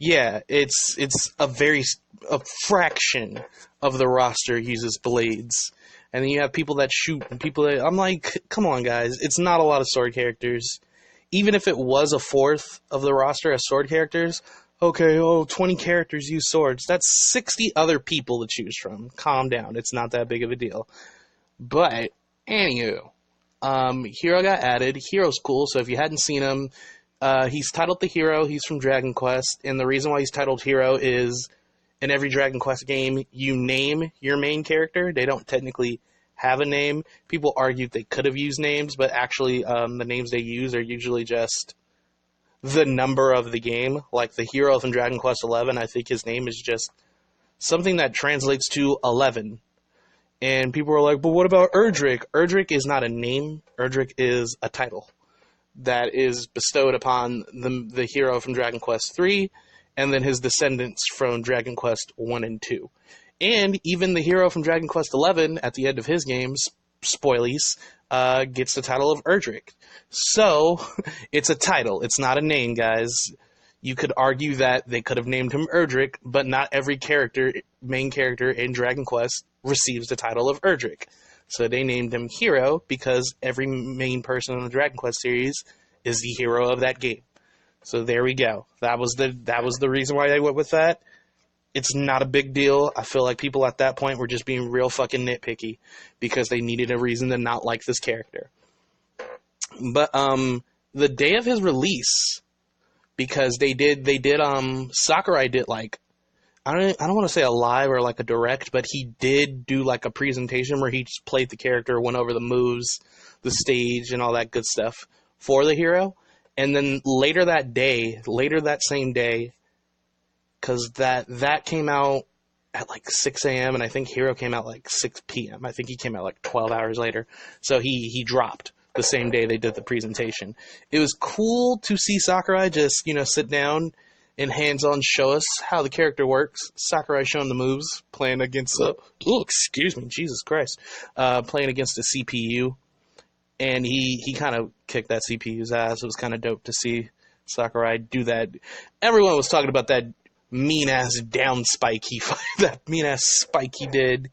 Yeah, it's a fraction of the roster uses blades, and then you have people that shoot and people that I'm like, come on, guys, it's not a lot of sword characters. Even if it was a fourth of the roster as sword characters, okay, 20 characters use swords. That's 60 other people to choose from. Calm down, it's not that big of a deal. But anywho, Hero got added. Hero's cool, so if you hadn't seen him. He's titled the Hero. He's from Dragon Quest, and the reason why he's titled Hero is in every Dragon Quest game, you name your main character. They don't technically have a name. People argue they could have used names, but actually the names they use are usually just the number of the game. Like the Hero from Dragon Quest 11, I think his name is just something that translates to 11. And people are like, but what about Erdrick? Erdrick is not a name. Erdrick is a title that is bestowed upon the hero from Dragon Quest 3, and then his descendants from Dragon Quest 1 and 2. And even the hero from Dragon Quest 11, at the end of his games, spoilies, gets the title of Erdrick. So, it's a title, it's not a name, guys. You could argue that they could have named him Erdrick, but not every main character in Dragon Quest receives the title of Erdrick. So they named him Hero because every main person in the Dragon Quest series is the hero of that game. So there we go. That was the reason why I went with that. It's not a big deal. I feel like people at that point were just being real fucking nitpicky because they needed a reason to not like this character. But the day of his release, because Sakurai did like, I don't want to say a live or like a direct, but he did do like a presentation where he just played the character, went over the moves, the stage, and all that good stuff for the hero. And then later that same day, because that came out at like 6 a.m. and I think Hero came out like 6 p.m. I think he came out like 12 hours later. So he dropped the same day they did the presentation. It was cool to see Sakurai just, sit down and hands-on show us how the character works. Sakurai showing the moves, playing against Jesus Christ, playing against a CPU, and he kind of kicked that CPU's ass. It was kind of dope to see Sakurai do that. Everyone was talking about that mean-ass down spike he did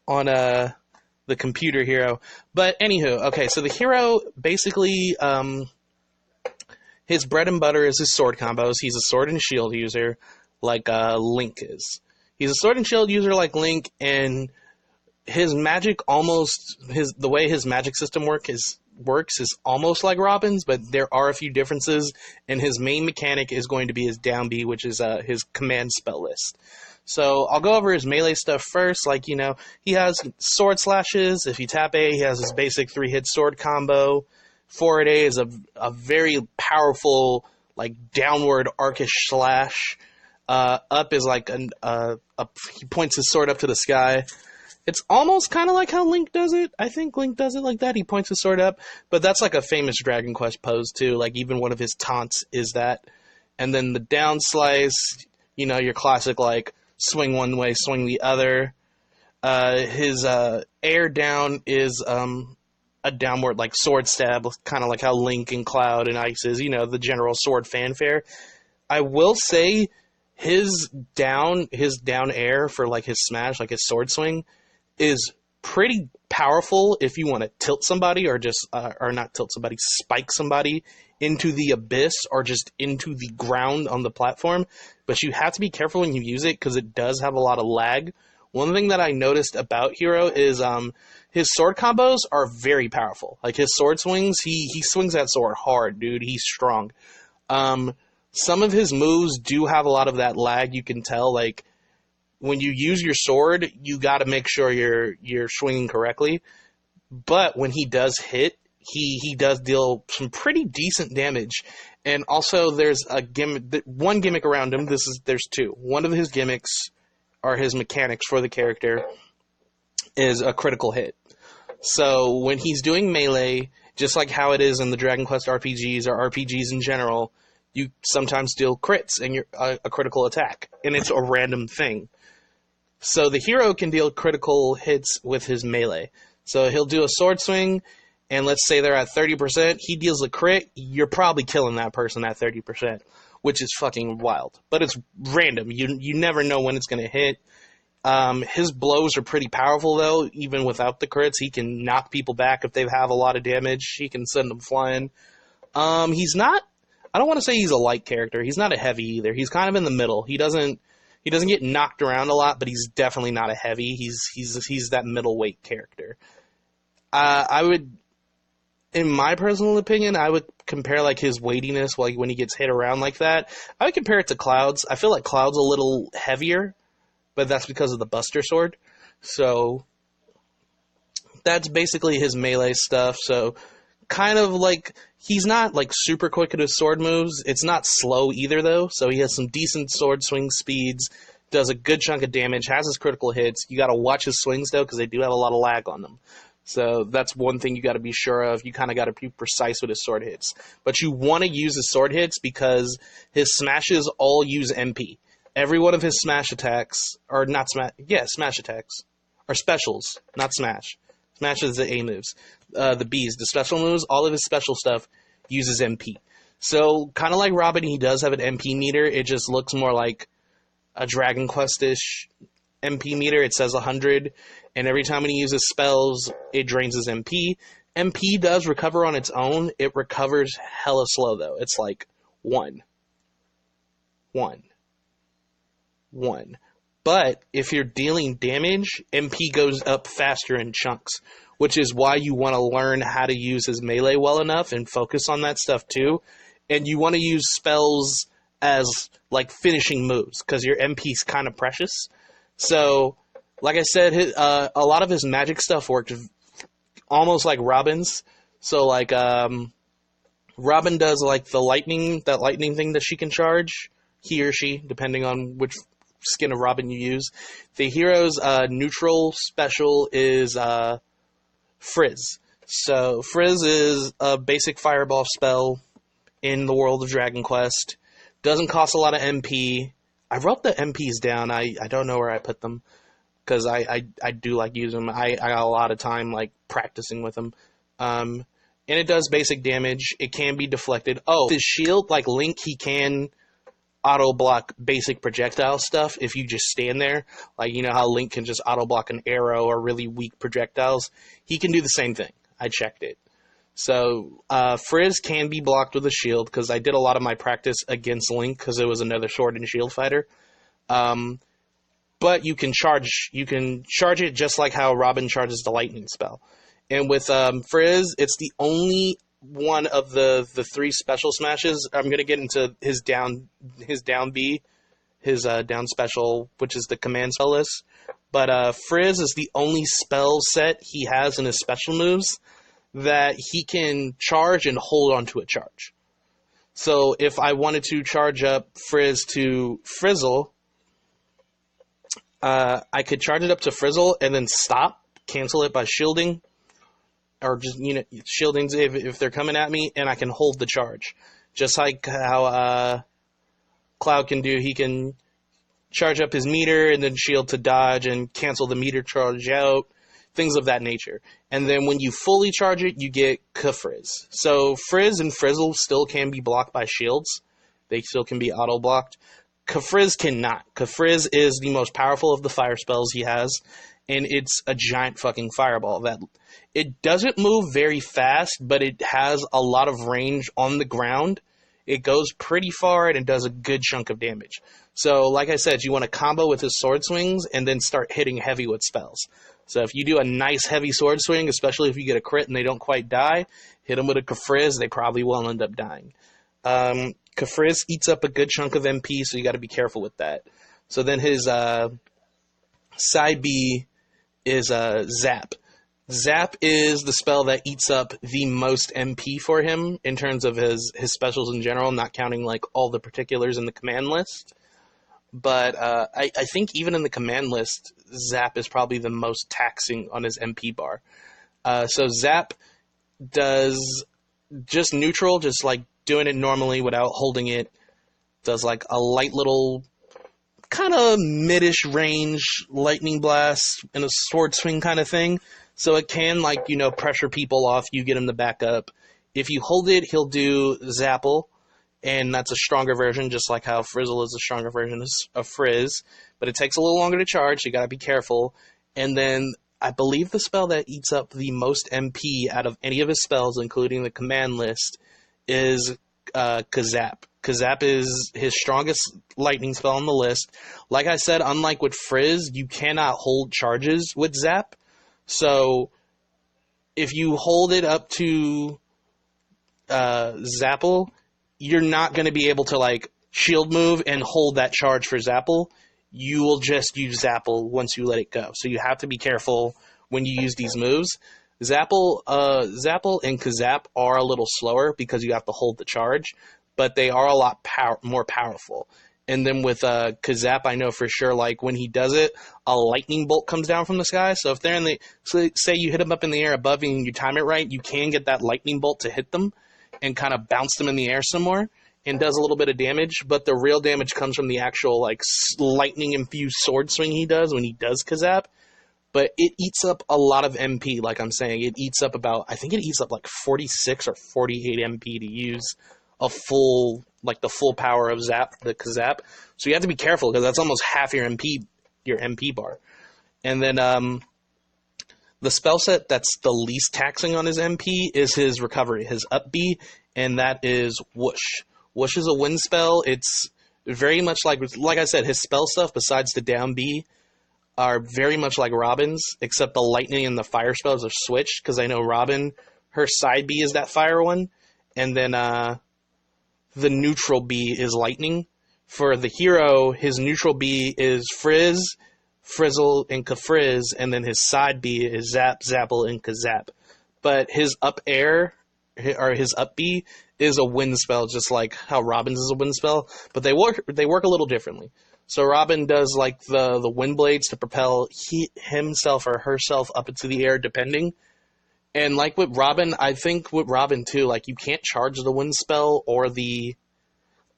on the computer hero. But anywho, okay, so the hero basically his bread and butter is his sword combos. He's a sword and shield user, like Link is. He's a sword and shield user like Link, and his magic the way his magic system works is almost like Robin's, but there are a few differences, and his main mechanic is going to be his down B, which is his command spell list. So I'll go over his melee stuff first. Like, he has sword slashes. If you tap A, he has his basic 3-hit sword combo. Forward A is a very powerful, like, downward arcish slash. Up is like he points his sword up to the sky. It's almost kind of like how Link does it. I think Link does it like that. He points his sword up. But that's like a famous Dragon Quest pose, too. Like, even one of his taunts is that. And then the down slice, your classic, like, swing one way, swing the other. His air down is a downward, like, sword stab, kind of like how Link and Cloud and Ice is, the general sword fanfare. I will say his down air for, like, his smash, like his sword swing, is pretty powerful if you want to tilt somebody or just, or not tilt somebody, spike somebody into the abyss or just into the ground on the platform. But you have to be careful when you use it because it does have a lot of lag. One thing that I noticed about Hero is his sword combos are very powerful. Like, his sword swings, he swings that sword hard, dude. He's strong. Some of his moves do have a lot of that lag. You can tell, like, when you use your sword, you got to make sure you're swinging correctly. But when he does hit, he does deal some pretty decent damage. And also, there's one gimmick around him. There's two. One of his gimmicks, or his mechanics for the character, is a critical hit. So when he's doing melee, just like how it is in the Dragon Quest RPGs or RPGs in general, you sometimes deal crits and a critical attack, and it's a random thing. So the hero can deal critical hits with his melee. So he'll do a sword swing, and let's say they're at 30%, he deals a crit, you're probably killing that person at 30%. which is fucking wild. But it's random. You never know when it's going to hit. His blows are pretty powerful, though. Even without the crits, he can knock people back if they have a lot of damage. He can send them flying. He's not... I don't want to say he's a light character. He's not a heavy either. He's kind of in the middle. He doesn't get knocked around a lot, but he's definitely not a heavy. He's that middleweight character. I would, in my personal opinion, I would compare like his weightiness, like when he gets hit around like that. I would compare it to Cloud's. I feel like Cloud's a little heavier, but that's because of the Buster Sword. So that's basically his melee stuff. So kind of like, he's not like super quick at his sword moves. It's not slow either though. So he has some decent sword swing speeds, does a good chunk of damage, has his critical hits. You got to watch his swings though, because they do have a lot of lag on them. So that's one thing you got to be sure of. You kind of got to be precise with his sword hits. But you want to use his sword hits because his smashes all use MP. Every one of his smash attacks, or not smash, yeah, smash attacks, are specials, not smash. Smash is the A moves. The Bs, the special moves, all of his special stuff uses MP. So, kind of like Robin, he does have an MP meter. It just looks more like a Dragon Quest-ish MP meter. It says 100, and every time when he uses spells, it drains his MP. MP does recover on its own. It recovers hella slow, though. It's like 1. But if you're dealing damage, MP goes up faster in chunks, which is why you want to learn how to use his melee well enough and focus on that stuff too. And you want to use spells as like finishing moves because your MP's kind of precious. So, like I said, a lot of his magic stuff worked almost like Robin's. So like Robin does like that lightning thing that she can charge, he or she, depending on which skin of Robin you use. The hero's neutral special is Frizz. So Frizz is a basic fireball spell in the world of Dragon Quest. Doesn't cost a lot of MP. I wrote the MPs down. I don't know where I put them because I do like using them. I got a lot of time like practicing with them. And it does basic damage. It can be deflected. Oh, his shield, like Link, he can auto block basic projectile stuff if you just stand there. Like, you know how Link can just auto block an arrow or really weak projectiles? He can do the same thing. I checked it. So Frizz can be blocked with a shield because I did a lot of my practice against Link because it was another sword and shield fighter. But you can charge it just like how Robin charges the lightning spell. And with Frizz, it's the only one of the three special smashes. I'm gonna get into his down B, his down special, which is the command spell list. But Frizz is the only spell set he has in his special moves that he can charge and hold onto a charge. So if I wanted to charge up Frizz to Frizzle, I could charge it up to Frizzle and then stop, cancel it by shielding. Or just, you know, shielding if they're coming at me, and I can hold the charge. Just like how Cloud can do. He can charge up his meter and then shield to dodge and cancel the meter charge out. Things of that nature. And then when you fully charge it, you get K-Frizz. So Frizz and Frizzle still can be blocked by shields. They still can be auto-blocked. K-Frizz cannot. K-Frizz is the most powerful of the fire spells he has. And it's a giant fucking fireball that... It doesn't move very fast, but it has a lot of range on the ground. It goes pretty far, and it does a good chunk of damage. So, like I said, you want to combo with his sword swings and then start hitting heavy with spells. So if you do a nice heavy sword swing, especially if you get a crit and they don't quite die, hit them with a K-Frizz, they probably will end up dying. K-Frizz eats up a good chunk of MP, so you got to be careful with that. So then his side B is Zap. Zap is the spell that eats up the most MP for him in terms of his specials in general, not counting like all the particulars in the command list. But I think even in the command list, Zap is probably the most taxing on his MP bar. So Zap does just neutral, just like doing it normally without holding it. Does like a light little kind of mid-ish range lightning blast and a sword swing kind of thing. So it can, like, you know, pressure people off, you get him to back up. If you hold it, he'll do Zapple. and that's a stronger version, just like how Frizzle is a stronger version of Frizz, but it takes a little longer to charge, so you gotta be careful. And then I believe the spell that eats up the most MP out of any of his spells, including the command list, is HiK-Up. HiK-Up is his strongest lightning spell on the list. Like I said, unlike with Frizz, you cannot hold charges with Zap. So if you hold it up to Zapple, you're not going to be able to like shield move and hold that charge for Zapple. You will just use Zapple once you let it go. So you have to be careful when you use these moves. Zapple and HiK-Up are a little slower because you have to hold the charge, but they are a lot more powerful. And then with HiK-Up, I know for sure, like when he does it, a lightning bolt comes down from the sky. So if they're in the, say you hit them up in the air above you and you time it right, you can get that lightning bolt to hit them and kind of bounce them in the air some more, and does a little bit of damage. But the real damage comes from the actual like lightning infused sword swing he does when he does HiK-Up. But it eats up a lot of MP, like I'm saying. It eats up I think it eats up like 46 or 48 MP to use a full, like the full power of the HiK-Up. So you have to be careful because that's almost half your MP bar. And then the spell set that's the least taxing on his MP is his recovery, his up B, and that is Whoosh. Whoosh is a wind spell. It's very much like I said, his spell stuff besides the down B are very much like Robin's, except the lightning and the fire spells are switched, because I know Robin, her side B is that fire one, and then the neutral B is lightning. For the hero, his neutral B is Frizz, Frizzle, and Kafrizz, and then his side B is Zap, Zapple, and HiK-Up. But his up air, or his up B, is a wind spell, just like how Robin's is a wind spell, but they work a little differently. So Robin does like the wind blades to propel himself or herself up into the air, depending. And like with Robin, I think with Robin too, like you can't charge the wind spell or the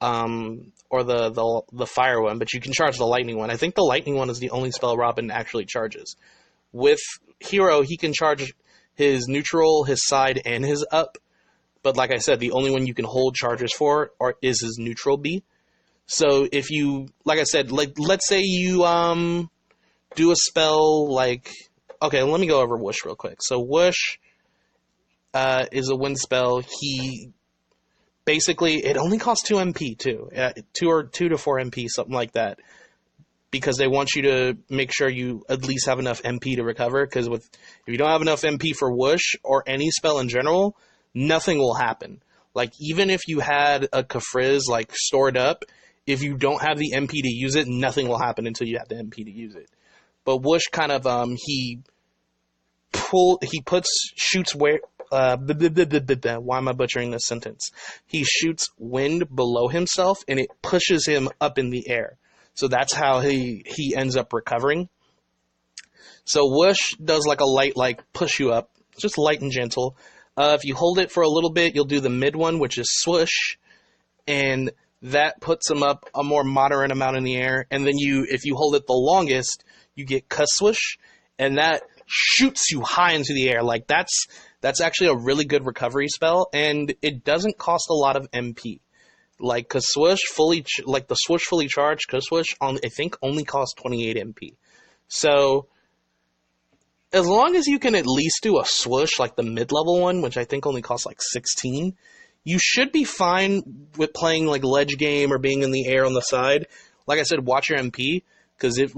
fire one, but you can charge the lightning one. I think the lightning one is the only spell Robin actually charges. With Hero, he can charge his neutral, his side, and his up. But like I said, the only one you can hold charges for is his neutral B. So if you, like I said, like let's say you do a spell like, okay, let me go over Whoosh real quick. So Whoosh is a wind spell. He basically, it only costs 2 MP too, 2 to 4 MP, something like that, because they want you to make sure you at least have enough MP to recover. Because if you don't have enough MP for Whoosh or any spell in general, nothing will happen. Like even if you had a Kafrizz like stored up, if you don't have the MP to use it, nothing will happen until you have the MP to use it. But Whoosh kind of shoots where why am I butchering this sentence? He shoots wind below himself and it pushes him up in the air. So that's how he ends up recovering. So Whoosh does like a light like push you up, just light and gentle. If you hold it for a little bit, you'll do the mid one, which is Swoosh, and that puts him up a more moderate amount in the air. And then if you hold it the longest, you get Swoosh, and that shoots you high into the air. Like that's actually a really good recovery spell, and it doesn't cost a lot of MP. Like Swoosh fully charged Swoosh I think only costs 28 MP. So as long as you can at least do a Swoosh like the mid-level one, which I think only costs like 16, you should be fine with playing like ledge game or being in the air on the side. Like I said, watch your MP, because if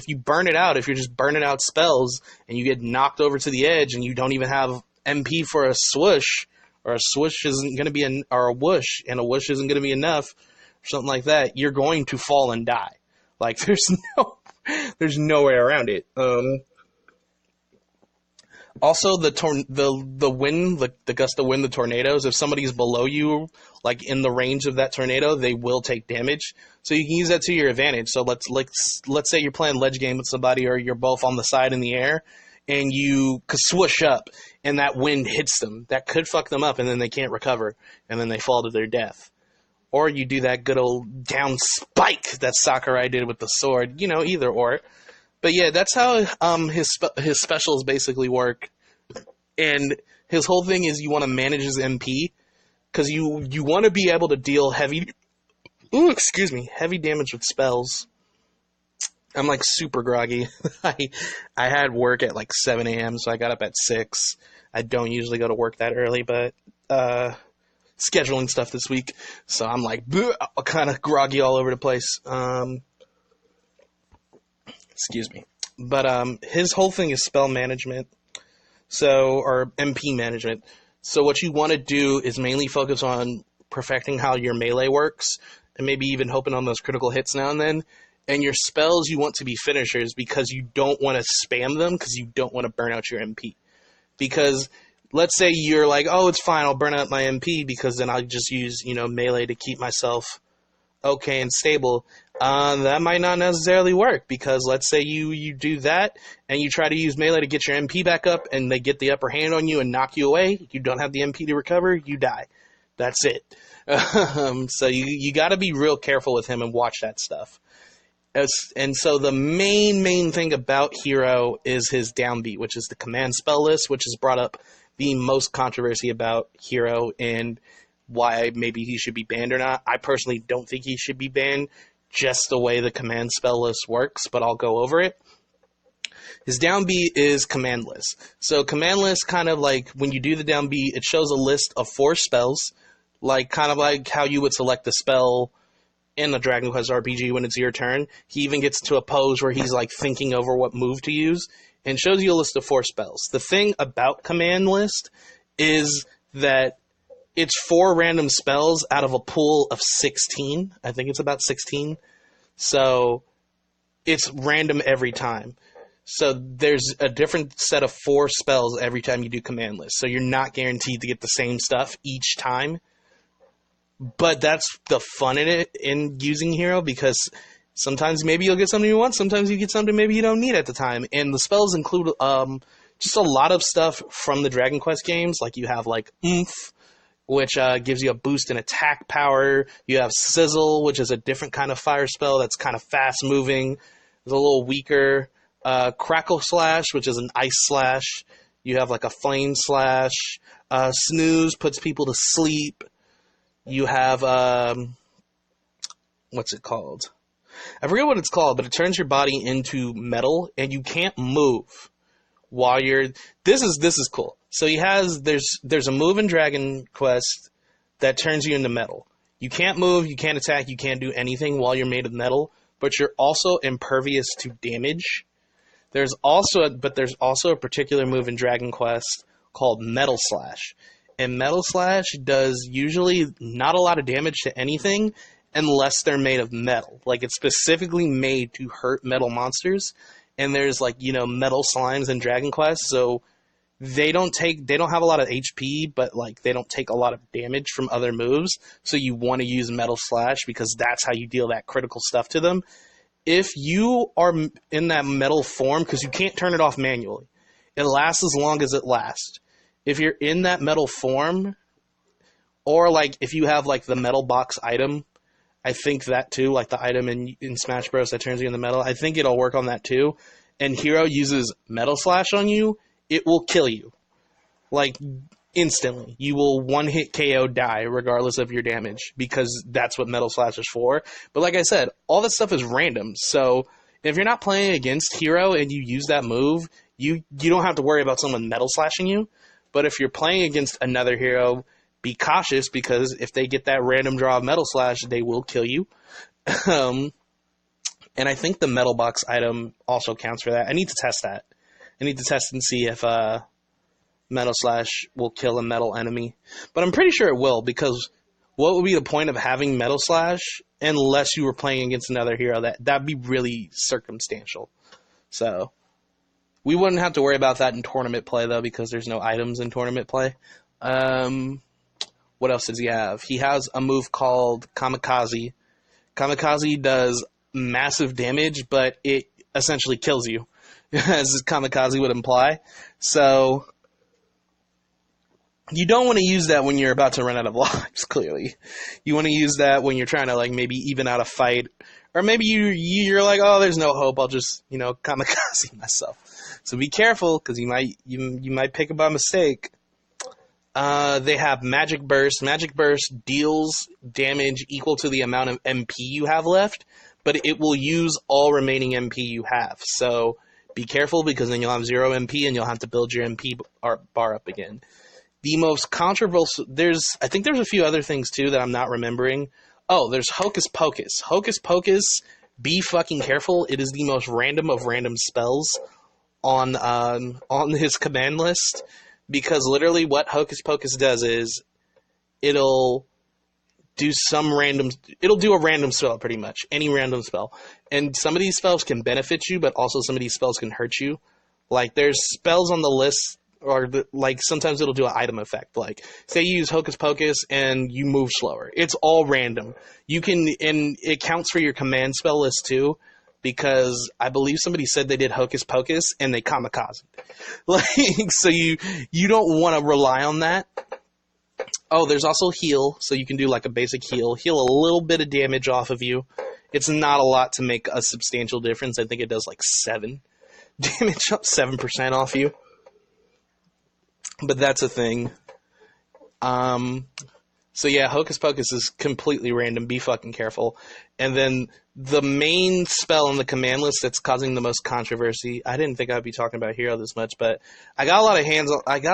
you burn it out, if you're just burning out spells and you get knocked over to the edge and you don't even have MP for a Swoosh, or a Swoosh isn't going to be or a Whoosh, and a Whoosh isn't going to be enough, or something like that, you're going to fall and die. Like there's no way around it. Also, the wind, the gust of wind, the tornadoes, if somebody's below you, like in the range of that tornado, they will take damage. So you can use that to your advantage. So let's say you're playing ledge game with somebody, or you're both on the side in the air, and you swoosh up, and that wind hits them. That could fuck them up, and then they can't recover, and then they fall to their death. Or you do that good old down spike that Sakurai did with the sword. Either or. But yeah, that's how his specials basically work. And his whole thing is you want to manage his MP. because you want to be able to deal heavy damage with spells. I'm like super groggy. I had work at like 7 a.m., so I got up at 6. I don't usually go to work that early, but scheduling stuff this week, so I'm like kind of groggy all over the place. Excuse me. But his whole thing is spell management, or MP management. So what you want to do is mainly focus on perfecting how your melee works, and maybe even hoping on those critical hits now and then. And your spells, you want to be finishers because you don't want to spam them because you don't want to burn out your MP. Because let's say you're like, oh, it's fine, I'll burn out my MP because then I'll just use, melee to keep myself okay and stable. That might not necessarily work because let's say you do that and you try to use melee to get your MP back up and they get the upper hand on you and knock you away. You don't have the MP to recover, you die. That's it. So you got to be real careful with him and watch that stuff. And so the main thing about Hero is his downbeat, which is the command spell list, which has brought up the most controversy about Hero and why maybe he should be banned or not. I personally don't think he should be banned, just the way the command spell list works, but I'll go over it. His downbeat is command list. So command list, kind of like when you do the downbeat, it shows a list of 4 spells, kind of like how you would select the spell in the Dragon Quest RPG when it's your turn. He even gets to a pose where he's like thinking over what move to use and shows you a list of 4 spells. The thing about command list is that it's 4 random spells out of a pool of 16. I think it's about 16. So it's random every time. So there's a different set of 4 spells every time you do command list. So you're not guaranteed to get the same stuff each time. But that's the fun in it, in using Hero, because sometimes maybe you'll get something you want, sometimes you get something maybe you don't need at the time. And the spells include just a lot of stuff from the Dragon Quest games. Like you have like Oomph, which gives you a boost in attack power. You have Sizzle, which is a different kind of fire spell that's kind of fast moving. It's a little weaker. Crackle Slash, which is an ice slash. You have like a flame slash. Snooze puts people to sleep. You have, what's it called? I forget what it's called, but it turns your body into metal, and you can't move while you're... This is cool. So there's a move in Dragon Quest that turns you into metal. You can't move, you can't attack, you can't do anything while you're made of metal, but you're also impervious to damage. There's also a particular move in Dragon Quest called Metal Slash. And Metal Slash does usually not a lot of damage to anything unless they're made of metal. Like, it's specifically made to hurt metal monsters. And there's, metal slimes in Dragon Quest, so they don't have a lot of HP, but, they don't take a lot of damage from other moves. So you want to use Metal Slash because that's how you deal that critical stuff to them. If you are in that metal form, because you can't turn it off manually, it lasts as long as it lasts. If you're in that metal form, or if you have the metal box item, I think that too, the item in Smash Bros. That turns you into metal, I think it'll work on that too. And Hero uses Metal Slash on you, it will kill you. Instantly. You will one-hit KO die regardless of your damage, because that's what Metal Slash is for. But like I said, all this stuff is random, so if you're not playing against Hero and you use that move, you don't have to worry about someone Metal Slashing you. But if you're playing against another hero, be cautious, because if they get that random draw of Metal Slash, they will kill you. And I think the Metal Box item also counts for that. I need to test that. I need to test and see if Metal Slash will kill a metal enemy. But I'm pretty sure it will, because what would be the point of having Metal Slash unless you were playing against another hero? That'd be really circumstantial. So we wouldn't have to worry about that in tournament play, though, because there's no items in tournament play. What else does he have? He has a move called Kamikaze. Kamikaze does massive damage, but it essentially kills you, as Kamikaze would imply. So you don't want to use that when you're about to run out of lives, clearly. You want to use that when you're trying to, maybe even out a fight. Or maybe you're like, oh, there's no hope, I'll just, Kamikaze myself. So be careful, because you might pick it by mistake. They have Magic Burst. Magic Burst deals damage equal to the amount of MP you have left, but it will use all remaining MP you have. So be careful, because then you'll have 0 MP and you'll have to build your MP bar up again. The most controversial... I think there's a few other things too that I'm not remembering. Oh, there's Hocus Pocus. Hocus Pocus, be fucking careful. It is the most random of random spells on his command list. Because literally what Hocus Pocus does is it'll do a random spell, pretty much. Any random spell. And some of these spells can benefit you, but also some of these spells can hurt you. Like, there's spells on the list, or like sometimes it'll do an item effect. Like, say you use Hocus Pocus and you move slower. It's all random. And it counts for your command spell list too. Because I believe somebody said they did Hocus Pocus and they kamikazed. Like, so you don't want to rely on that. Oh, there's also heal, so you can do like a basic heal. Heal a little bit of damage off of you. It's not a lot to make a substantial difference. I think it does like 7 damage, 7% off you. But that's a thing. So yeah, Hocus Pocus is completely random. Be fucking careful. And then the main spell on the command list that's causing the most controversy. I didn't think I'd be talking about Hero this much, but I got a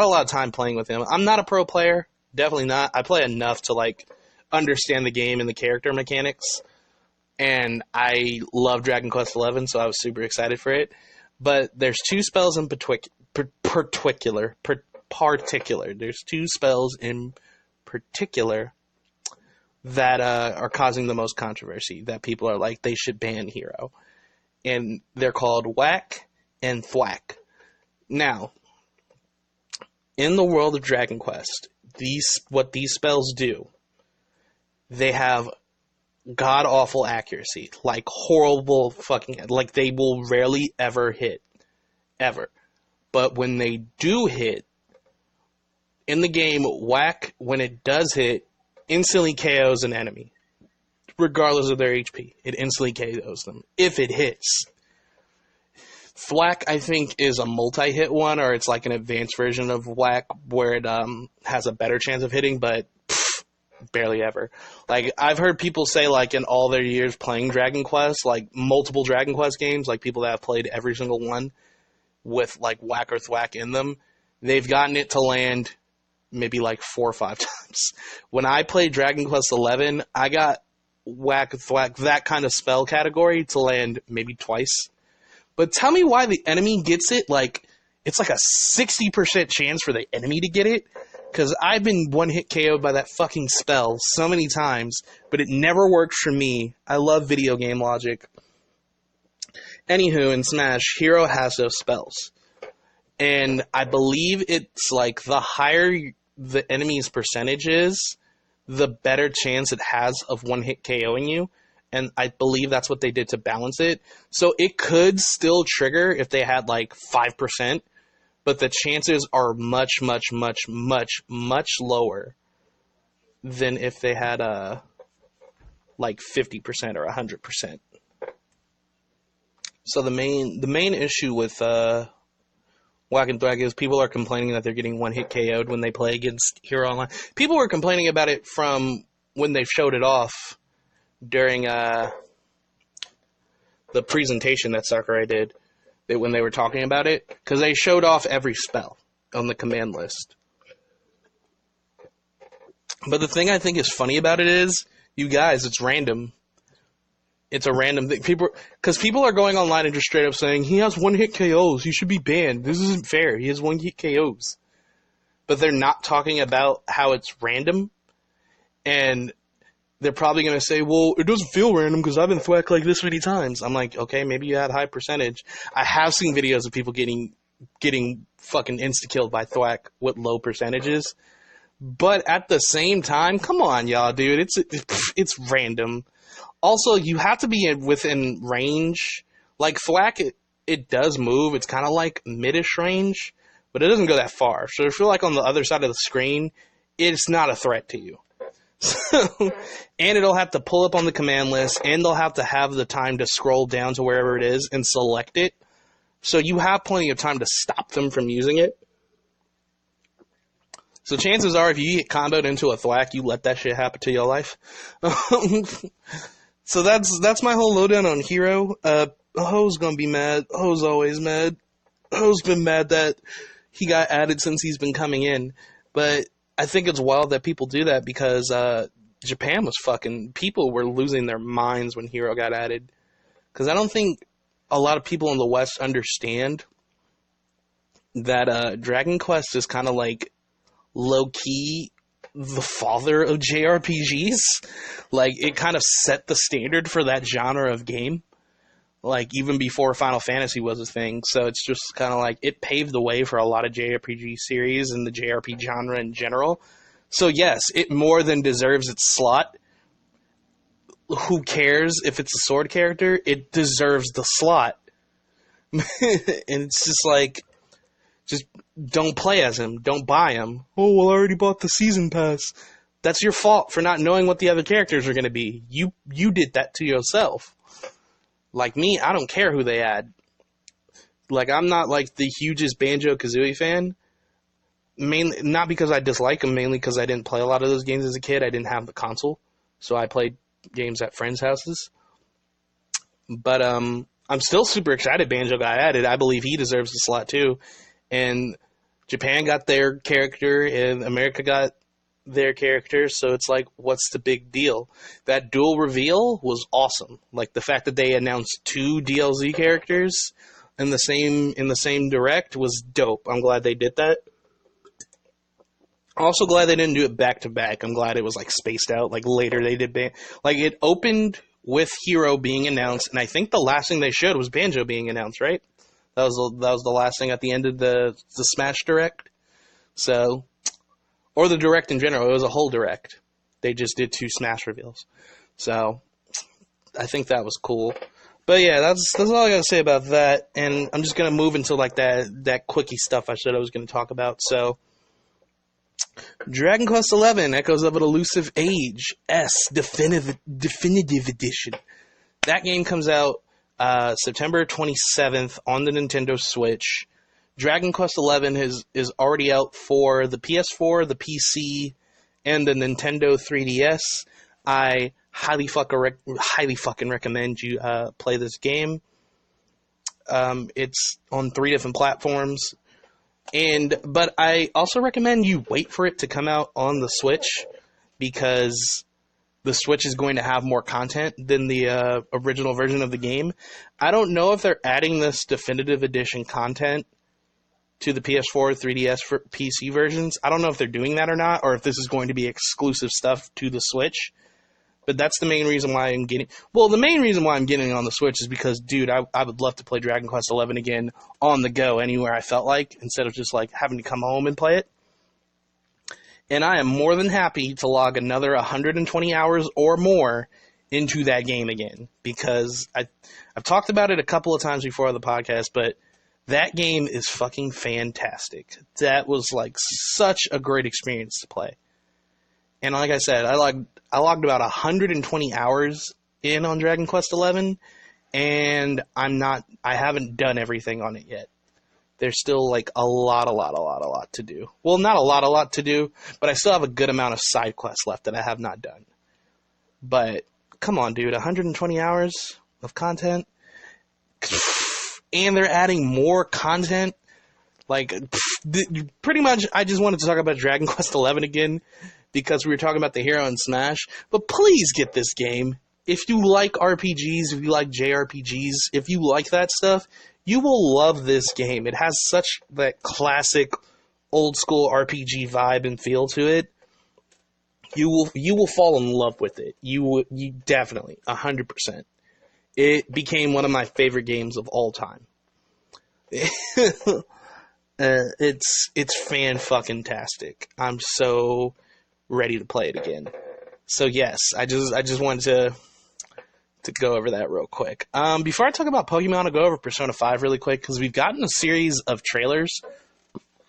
lot of time playing with him. I'm not a pro player, definitely not. I play enough to like understand the game and the character mechanics. And I love Dragon Quest XI, so I was super excited for it. But there's 2 spells in particular. There's 2 spells in particular that are causing the most controversy, that people are like, they should ban Hero. And they're called Whack and Thwack. Now, in the world of Dragon Quest, what these spells do, they have god-awful accuracy. Like, horrible fucking... Like, they will rarely ever hit. Ever. But when they do hit, in the game, Whack, when it does hit, instantly KOs an enemy. Regardless of their HP. It instantly KOs them. If it hits. Thwack, I think, is a multi-hit one, or it's like an advanced version of Whack, where it has a better chance of hitting, but barely ever. Like, I've heard people say, like, in all their years playing Dragon Quest, like, multiple Dragon Quest games, like, people that have played every single one with, like, Whack or Thwack in them, they've gotten it to land maybe like 4 or 5 times. When I played Dragon Quest XI, I got Whack, Thwack, that kind of spell category to land maybe twice. But tell me why the enemy gets it. Like, it's like a 60% chance for the enemy to get it. Because I've been one-hit KO'd by that fucking spell so many times, but it never worked for me. I love video game logic. Anywho, in Smash, Hero has those spells. And I believe it's like the higher the enemy's percentage is, the better chance it has of one-hit KOing you. And I believe that's what they did to balance it. So it could still trigger if they had like 5%, but the chances are much, much, much, much, much lower than if they had like 50% or 100%. So the main issue with Whack and Thwack is people are complaining that they're getting one-hit KO'd when they play against Hero Online. People were complaining about it from when they showed it off during the presentation that Sakurai did, when they were talking about it, because they showed off every spell on the command list. But the thing I think is funny about it is, you guys, it's random. It's a random thing. Because people are going online and just straight up saying, he has one-hit KOs, he should be banned. This isn't fair. He has one-hit KOs. But they're not talking about how it's random. And they're probably going to say, well, it doesn't feel random because I've been thwacked like this many times. I'm like, okay, maybe you had high percentage. I have seen videos of people getting fucking insta-killed by thwack with low percentages. But at the same time, come on, y'all, dude. It's random. Also, you have to be within range. Like, Thwack, it does move. It's kind of like mid-ish range, but it doesn't go that far. So if you're, like, on the other side of the screen, it's not a threat to you. And it'll have to pull up on the command list, and they'll have to have the time to scroll down to wherever it is and select it. So you have plenty of time to stop them from using it. So chances are, if you get comboed into a thwack, you let that shit happen to your life. So that's my whole lowdown on Hero. Ho's gonna be mad. Ho's always mad. Ho's been mad that he got added since he's been coming in. But I think it's wild that people do that because Japan was people were losing their minds when Hero got added. Because I don't think a lot of people in the West understand that Dragon Quest is kind of like low-key the father of JRPGs. Like, it kind of set the standard for that genre of game. Like, even before Final Fantasy was a thing. So it's just kind of like, it paved the way for a lot of JRPG series and the JRPG genre in general. So yes, it more than deserves its slot. Who cares if it's a sword character? It deserves the slot. And it's just like, just don't play as him. Don't buy him. Oh, well, I already bought the season pass. That's your fault for not knowing what the other characters are going to be. You did that to yourself. Like me, I don't care who they add. Like, I'm not like the hugest Banjo-Kazooie fan. Mainly, not because I dislike them, mainly because I didn't play a lot of those games as a kid. I didn't have the console. So I played games at friends' houses. But I'm still super excited Banjo got added. I believe he deserves the slot too. And Japan got their character, and America got their character, so it's like, what's the big deal? That dual reveal was awesome. Like, the fact that they announced 2 DLZ characters in the same direct was dope. I'm glad they did that. Also glad they didn't do it back to back. I'm glad it was like spaced out. Like, later they did like, it opened with Hero being announced, and I think the last thing they showed was Banjo being announced, right? That was the last thing at the end of the Smash Direct. So, or the Direct in general. It was a whole Direct. They just did 2 Smash reveals. So, I think that was cool. But yeah, that's all I gotta say about that. And I'm just gonna move into like that quickie stuff I said I was gonna talk about. So, Dragon Quest XI: Echoes of an Elusive Age S Definitive Edition. That game comes out September 27th on the Nintendo Switch. Dragon Quest XI is already out for the PS4, the PC, and the Nintendo 3DS. I highly fucking recommend you play this game. It's on 3 different platforms. But I also recommend you wait for it to come out on the Switch, because the Switch is going to have more content than the original version of the game. I don't know if they're adding this definitive edition content to the PS4, 3DS, for PC versions. I don't know if they're doing that or not, or if this is going to be exclusive stuff to the Switch. But that's the main reason why I'm getting... Well, the main reason why I'm getting it on the Switch is because, dude, I would love to play Dragon Quest XI again on the go, anywhere I felt like, instead of just, like, having to come home and play it. And I am more than happy to log another 120 hours or more into that game again. Because I've talked about it a couple of times before on the podcast, but that game is fucking fantastic. That was, like, such a great experience to play. And like I said, I logged about 120 hours in on Dragon Quest XI, and I haven't done everything on it yet. There's still like a lot to do. Well, not a lot to do, but I still have a good amount of side quests left that I have not done. But come on, dude, 120 hours of content, and they're adding more content. Like, pretty much, I just wanted to talk about Dragon Quest XI again, because we were talking about the hero in Smash. But please get this game. If you like RPGs, if you like JRPGs, if you like that stuff, you will love this game. It has such that classic old school RPG vibe and feel to it. You will fall in love with it. You definitely, 100%. It became one of my favorite games of all time. It's fan-fucking-tastic. I'm so ready to play it again. So yes, I just wanted to go over that real quick. Before I talk about Pokemon, I'll go over Persona 5 really quick, because we've gotten a series of trailers.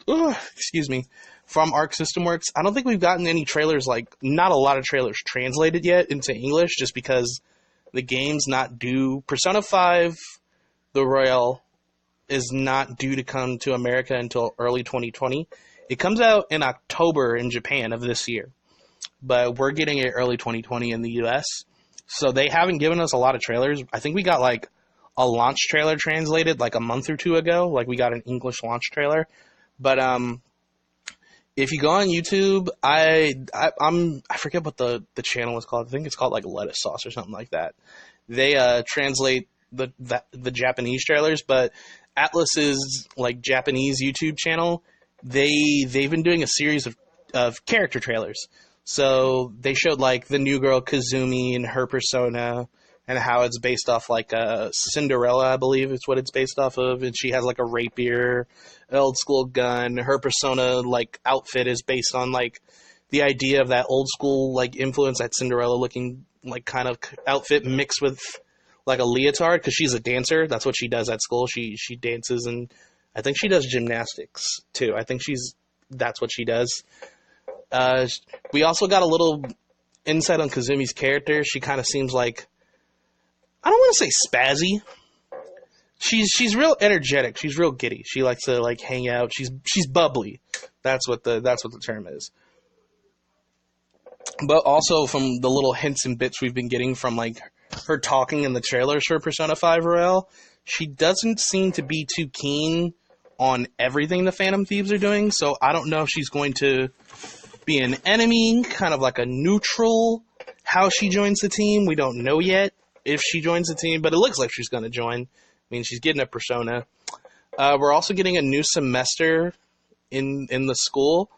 From Arc System Works. I don't think we've gotten any trailers, like, not a lot of trailers translated yet into English, just because the game's not due. Persona 5, the Royal, is not due to come to America until early 2020. It comes out in October in Japan of this year, but we're getting it early 2020 in the US. So they haven't given us a lot of trailers. I think we got like a launch trailer translated like a month or two ago. Like we got an English launch trailer. But if you go on YouTube, I forget what the channel is called. I think it's called like Lettuce Sauce or something like that. They translate the Japanese trailers, but Atlas's like Japanese YouTube channel, they've been doing a series of character trailers. So they showed like the new girl Kazumi and her persona and how it's based off like Cinderella, I believe is what it's based off of, and she has like a rapier, an old school gun. Her persona like outfit is based on like the idea of that old school like influence, that Cinderella looking like kind of outfit mixed with like a leotard, because she's a dancer. That's what she does at school. She dances, and I think she does gymnastics too. I think that's what she does. We also got a little insight on Kazumi's character. She kind of seems like, I don't want to say spazzy. She's real energetic. She's real giddy. She likes to like hang out. She's bubbly. That's what the term is. But also from the little hints and bits we've been getting from like her talking in the trailers for Persona 5 Royale, she doesn't seem to be too keen on everything the Phantom Thieves are doing. So I don't know if she's going to be an enemy, kind of like a neutral. How she joins the team, we don't know yet if she joins the team, but it looks like she's going to join. I mean, she's getting a persona. We're also getting a new semester in the school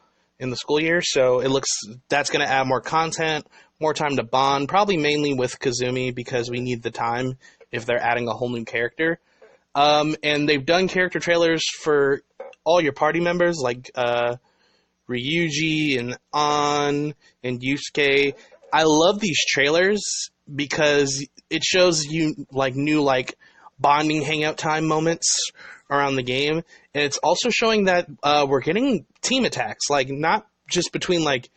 year, so it looks that's going to add more content, more time to bond, probably mainly with Kazumi because we need the time if they're adding a whole new character. And they've done character trailers for all your party members, like Ryuji and An and Yusuke. I love these trailers because it shows you like new like bonding hangout time moments around the game, and it's also showing that we're getting team attacks, like not just between like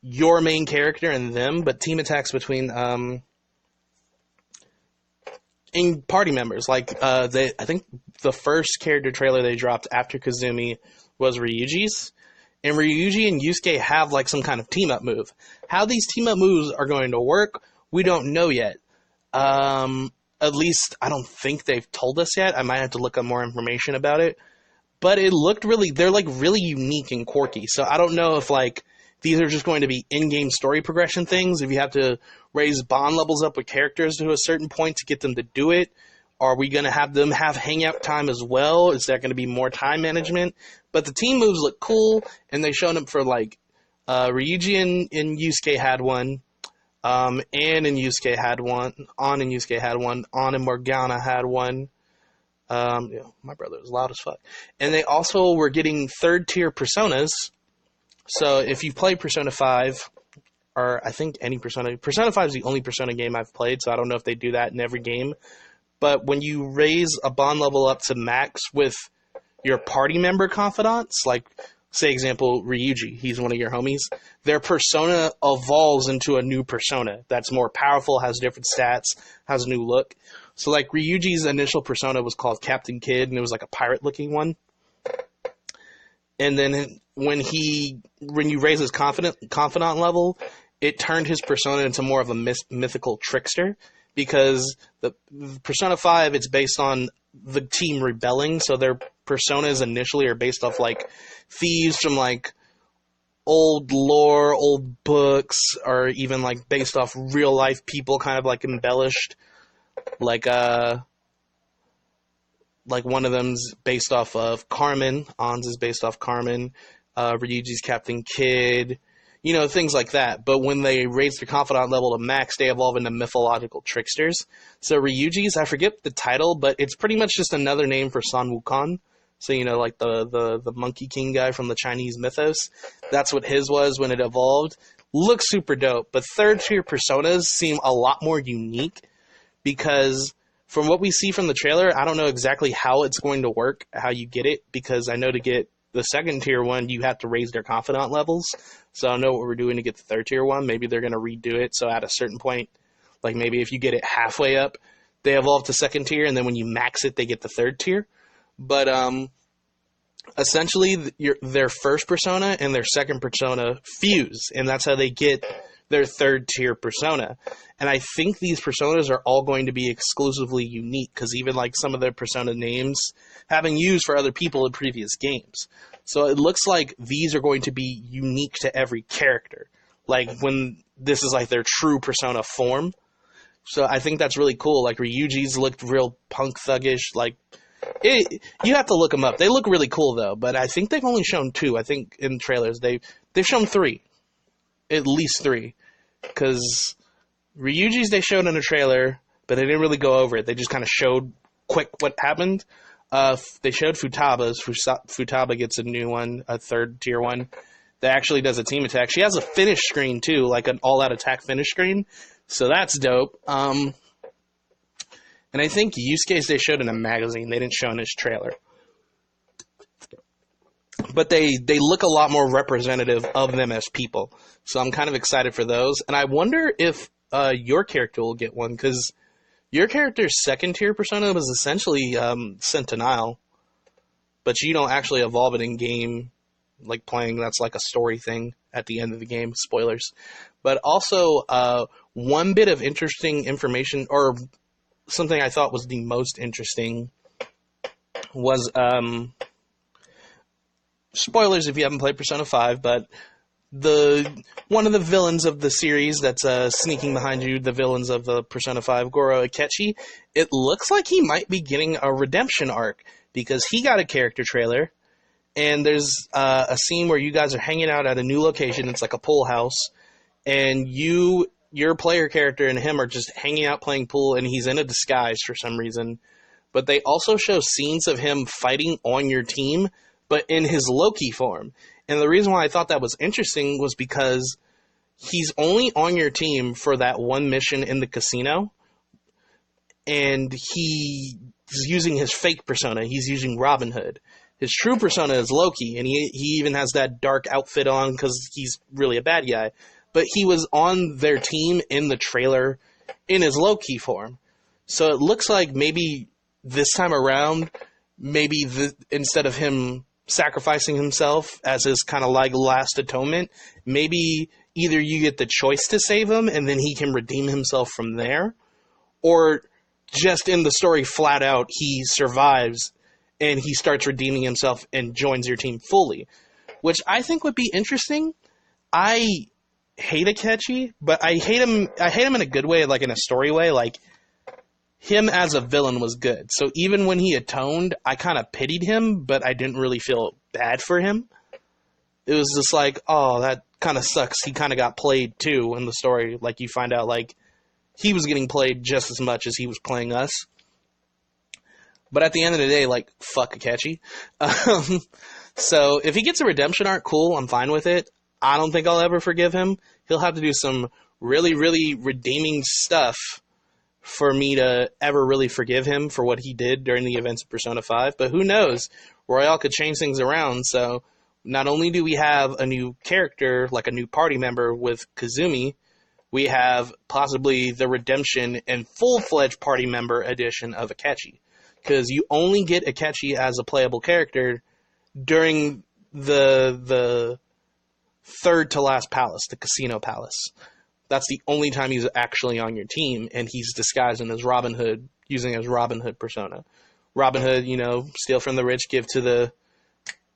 your main character and them, but team attacks between in party members. Like I think the first character trailer they dropped after Kazumi was Ryuji's. And Ryuji and Yusuke have like some kind of team up move. How these team up moves are going to work, we don't know yet. At least I don't think they've told us yet. I might have to look up more information about it. But it looked they're like really unique and quirky. So I don't know if like these are just going to be in-game story progression things. If you have to raise bond levels up with characters to a certain point to get them to do it. Are we going to have them have hangout time as well? Is there going to be more time management? But the team moves look cool, and they showed them for, like, Ryuji and Yusuke had one, Ann and Yusuke had one, An and Yusuke had one, An and Morgana had one. My brother was loud as fuck. And they also were getting third-tier personas. So if you play Persona 5, or I think any Persona 5 is the only Persona game I've played, so I don't know if they do that in every game. But when you raise a bond level up to max with your party member confidants, like, say, example, Ryuji, he's one of your homies, their persona evolves into a new persona that's more powerful, has different stats, has a new look. So, like, Ryuji's initial persona was called Captain Kid, and it was like a pirate-looking one. And then when you raise his confidant level, it turned his persona into more of a mythical trickster. Because the Persona 5, it's based on the team rebelling, so their personas initially are based off, like, thieves from, like, old lore, old books, or even, like, based off real-life people, kind of, like, embellished. Like one of them's based off of Carmen. An's is based off Carmen. Ryuji's Captain Kid. You know, things like that. But when they raise their confidant level to max, they evolve into mythological tricksters. So Ryuji's, I forget the title, but it's pretty much just another name for Sun Wukong. So, you know, like the Monkey King guy from the Chinese mythos. That's what his was when it evolved. Looks super dope. But third-tier personas seem a lot more unique because from what we see from the trailer, I don't know exactly how it's going to work, how you get it, because I know to get the second-tier one, you have to raise their confidant levels. So I know what we're doing to get the third-tier one. Maybe they're going to redo it, so at a certain point, like maybe if you get it halfway up, they evolve to second tier, and then when you max it, they get the third tier. But essentially their first persona and their second persona fuse, and that's how they get their third tier persona. And I think these personas are all going to be exclusively unique, because even like some of their persona names have been used for other people in previous games. So it looks like these are going to be unique to every character, like when this is like their true persona form. So I think that's really cool. Like Ryuji's looked real punk thuggish. Like you have to look them up. They look really cool though. But I think they've only shown 2. I think in trailers they've shown 3, at least 3, because Ryuji's they showed in a trailer, but they didn't really go over it. They just kind of showed quick what happened. They showed Futaba's. Futaba gets a new one, a third tier one that actually does a team attack. She has a finish screen too, like an all-out attack finish screen. So that's dope. And I think Yusuke's they showed in a magazine. They didn't show in his trailer. But they look a lot more representative of them as people. So I'm kind of excited for those. And I wonder if your character will get one, because your character's second tier persona was essentially Sentinel, but you don't actually evolve it in game, like playing. That's like a story thing at the end of the game. Spoilers. But also, one bit of interesting information, or something I thought was the most interesting, was spoilers if you haven't played Persona 5, but one of the villains of the series that's sneaking behind you, the villains of the Persona 5, Goro Akechi, it looks like he might be getting a redemption arc, because he got a character trailer, and there's a scene where you guys are hanging out at a new location. It's like a pool house, and your player character and him are just hanging out playing pool, and he's in a disguise for some reason. But they also show scenes of him fighting on your team, but in his Loki form. And the reason why I thought that was interesting was because he's only on your team for that one mission in the casino, and he's using his fake persona. He's using Robin Hood. His true persona is Loki, and he even has that dark outfit on because he's really a bad guy. But he was on their team in the trailer in his Loki form. So it looks like maybe this time around, maybe instead of him sacrificing himself as his kind of like last atonement, maybe either you get the choice to save him and then he can redeem himself from there, or just in the story flat out he survives and he starts redeeming himself and joins your team fully, which I think would be interesting. I hate Akechi, but I hate him in a good way, like in a story way. Like, him as a villain was good. So even when he atoned, I kind of pitied him, but I didn't really feel bad for him. It was just like, oh, that kind of sucks. He kind of got played too in the story. Like, you find out, like, he was getting played just as much as he was playing us. But at the end of the day, like, fuck Akechi. So if he gets a redemption arc, cool, I'm fine with it. I don't think I'll ever forgive him. He'll have to do some really, really redeeming stuff for me to ever really forgive him for what he did during the events of Persona 5. But who knows? Royale could change things around. So not only do we have a new character, like a new party member with Kazumi, we have possibly the redemption and full-fledged party member edition of Akechi. Because you only get Akechi as a playable character during the third to last palace, the Casino Palace. That's the only time he's actually on your team, and he's disguised in as Robin Hood, using his Robin Hood persona. Robin Hood, you know, steal from the rich, give to the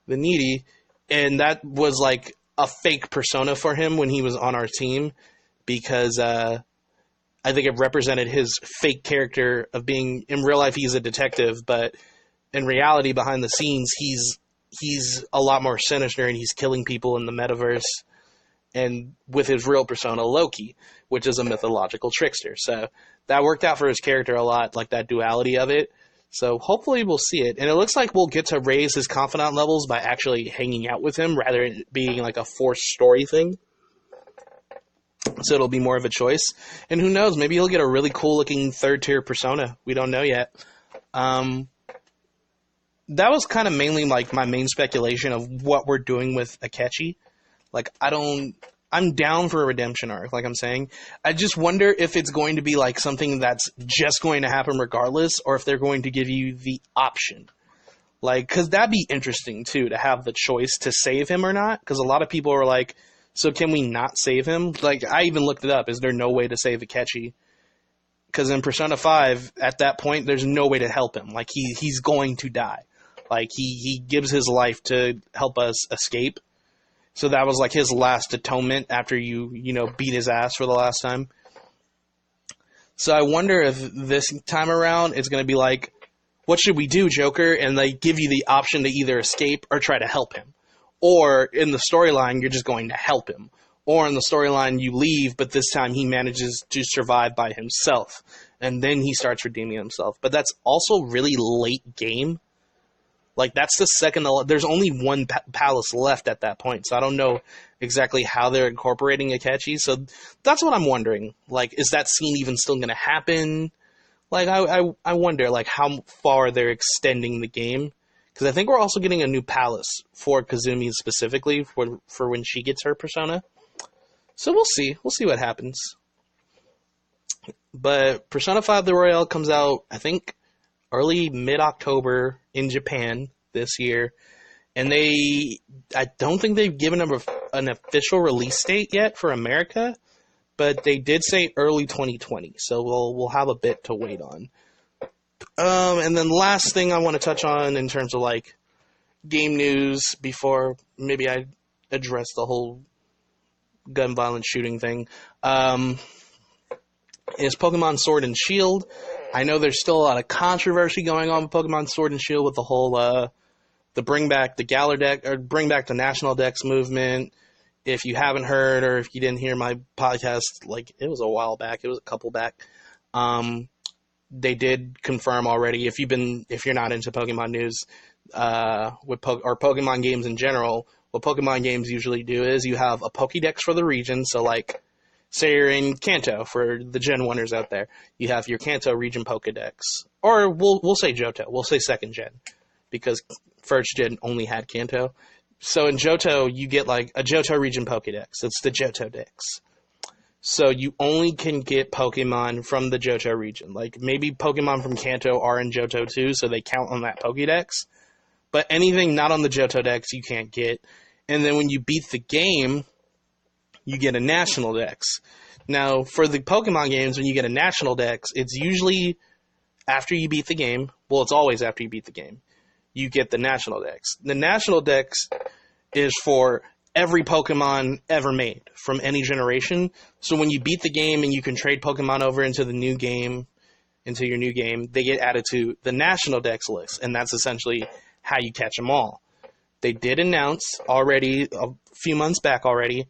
needy, and that was like a fake persona for him when he was on our team, because I think it represented his fake character of being, in real life he's a detective, but in reality, behind the scenes, he's a lot more sinister, and he's killing people in the metaverse, and with his real persona, Loki, which is a mythological trickster. So that worked out for his character a lot, like that duality of it. So hopefully we'll see it. And it looks like we'll get to raise his confidant levels by actually hanging out with him, rather than it being like a forced story thing. So it'll be more of a choice. And who knows, maybe he'll get a really cool looking third tier persona. We don't know yet. That was kind of mainly like my main speculation of what we're doing with Akechi. Like, I'm down for a redemption arc, like I'm saying. I just wonder if it's going to be like something that's just going to happen regardless, or if they're going to give you the option. Like, because that'd be interesting, too, to have the choice to save him or not. Because a lot of people are like, so can we not save him? Like, I even looked it up. Is there no way to save Akechi? Because in Persona 5, at that point, there's no way to help him. Like, he's going to die. Like, he gives his life to help us escape. So that was, like, his last atonement after you beat his ass for the last time. So I wonder if this time around it's going to be like, what should we do, Joker? And they give you the option to either escape or try to help him. Or in the storyline, you're just going to help him. Or in the storyline, you leave, but this time he manages to survive by himself. And then he starts redeeming himself. But that's also really late game. Like, that's the second... There's only one palace left at that point. So I don't know exactly how they're incorporating Akechi. So that's what I'm wondering. Like, is that scene even still going to happen? Like, I wonder, like, how far they're extending the game. Because I think we're also getting a new palace for Kazumi specifically for when she gets her persona. So we'll see. We'll see what happens. But Persona 5 The Royale comes out, I think, early mid-October in Japan this year. And I don't think they've given an official release date yet for America. But they did say early 2020, so we'll have a bit to wait on. And then last thing I want to touch on in terms of like game news before maybe I address the whole gun violence shooting thing is Pokemon Sword and Shield. I know there's still a lot of controversy going on with Pokemon Sword and Shield with the whole the bring back the Galar deck or bring back the National Dex movement. If you haven't heard or if you didn't hear my podcast, like it was a while back, it was a couple back. They did confirm already. If you're not into Pokemon news, or Pokemon games in general, what Pokemon games usually do is you have a Pokédex for the region. So like, say you're in Kanto for the Gen 1ers out there, you have your Kanto region Pokédex, or we'll say Johto. We'll say second gen because first gen only had Kanto. So in Johto, you get like a Johto region Pokédex. It's the Johto Dex. So you only can get Pokemon from the Johto region. Like maybe Pokemon from Kanto are in Johto too, so they count on that Pokédex. But anything not on the Johto Dex, you can't get. And then when you beat the game, you get a National Dex. Now, for the Pokemon games, when you get a National Dex, it's usually after you beat the game. Well, it's always after you beat the game. You get the National Dex. The National Dex is for every Pokemon ever made from any generation. So when you beat the game and you can trade Pokemon over into your new game, they get added to the National Dex list, and that's essentially how you catch them all. They did announce already, a few months back already,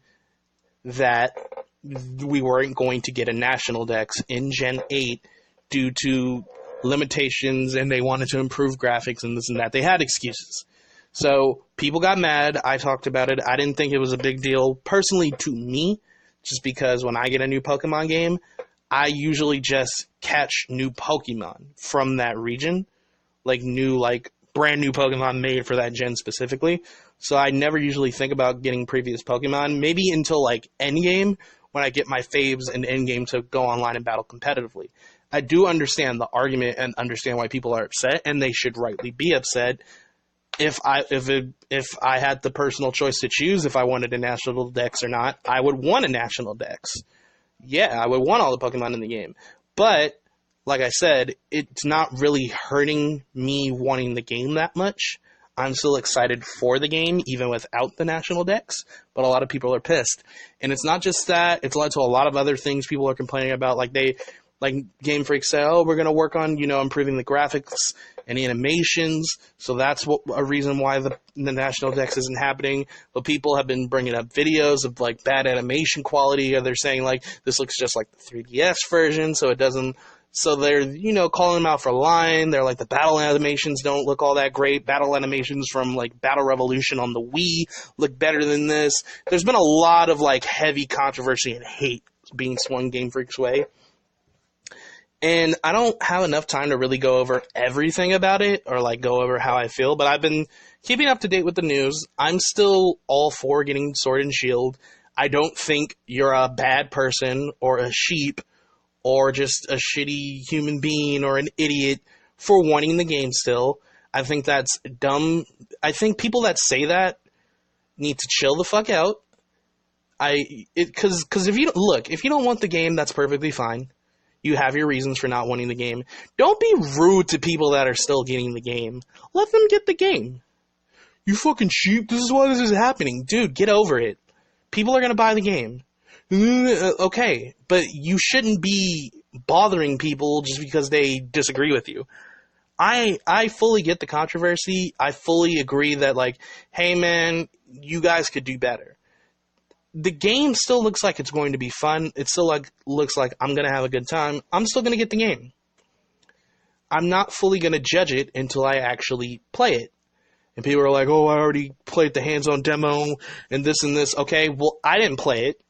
that we weren't going to get a National Dex in Gen 8 due to limitations, and they wanted to improve graphics and this and that. They had excuses. So people got mad. I talked about it. I didn't think it was a big deal personally to me, just because when I get a new Pokemon game, I usually just catch new Pokemon from that region, like brand new Pokemon made for that gen specifically. So I never usually think about getting previous Pokemon, maybe until like endgame, when I get my faves in endgame to go online and battle competitively. I do understand the argument and understand why people are upset, and they should rightly be upset. If I had the personal choice to choose if I wanted a National Dex or not, I would want a National Dex. Yeah, I would want all the Pokemon in the game. But, like I said, it's not really hurting me wanting the game that much. I'm still excited for the game, even without the National Dex, but a lot of people are pissed. And it's not just that, it's led to a lot of other things people are complaining about, like Game Freak said, oh, we're going to work on, improving the graphics and animations. So that's a reason why the National Dex isn't happening. But people have been bringing up videos of like bad animation quality, or they're saying like this looks just like the 3DS version, so it doesn't. So they're calling them out for lying. They're like the battle animations don't look all that great. Battle animations from like Battle Revolution on the Wii look better than this. There's been a lot of like heavy controversy and hate being swung Game Freak's way. And I don't have enough time to really go over everything about it or like go over how I feel, but I've been keeping up to date with the news. I'm still all for getting Sword and Shield. I don't think you're a bad person or a sheep or just a shitty human being or an idiot for wanting the game still. I think that's dumb. I think people that say that need to chill the fuck out. Because if you don't want the game, that's perfectly fine. You have your reasons for not wanting the game. Don't be rude to people that are still getting the game. Let them get the game. You fucking sheep. This is why this is happening. Dude, get over it. People are going to buy the game. Okay, but you shouldn't be bothering people just because they disagree with you. I fully get the controversy. I fully agree that, like, hey man, you guys could do better. The game still looks like it's going to be fun. It still looks like I'm going to have a good time. I'm still going to get the game. I'm not fully going to judge it until I actually play it. And people are like, oh, I already played the hands-on demo and this and this. Okay, well, I didn't play it.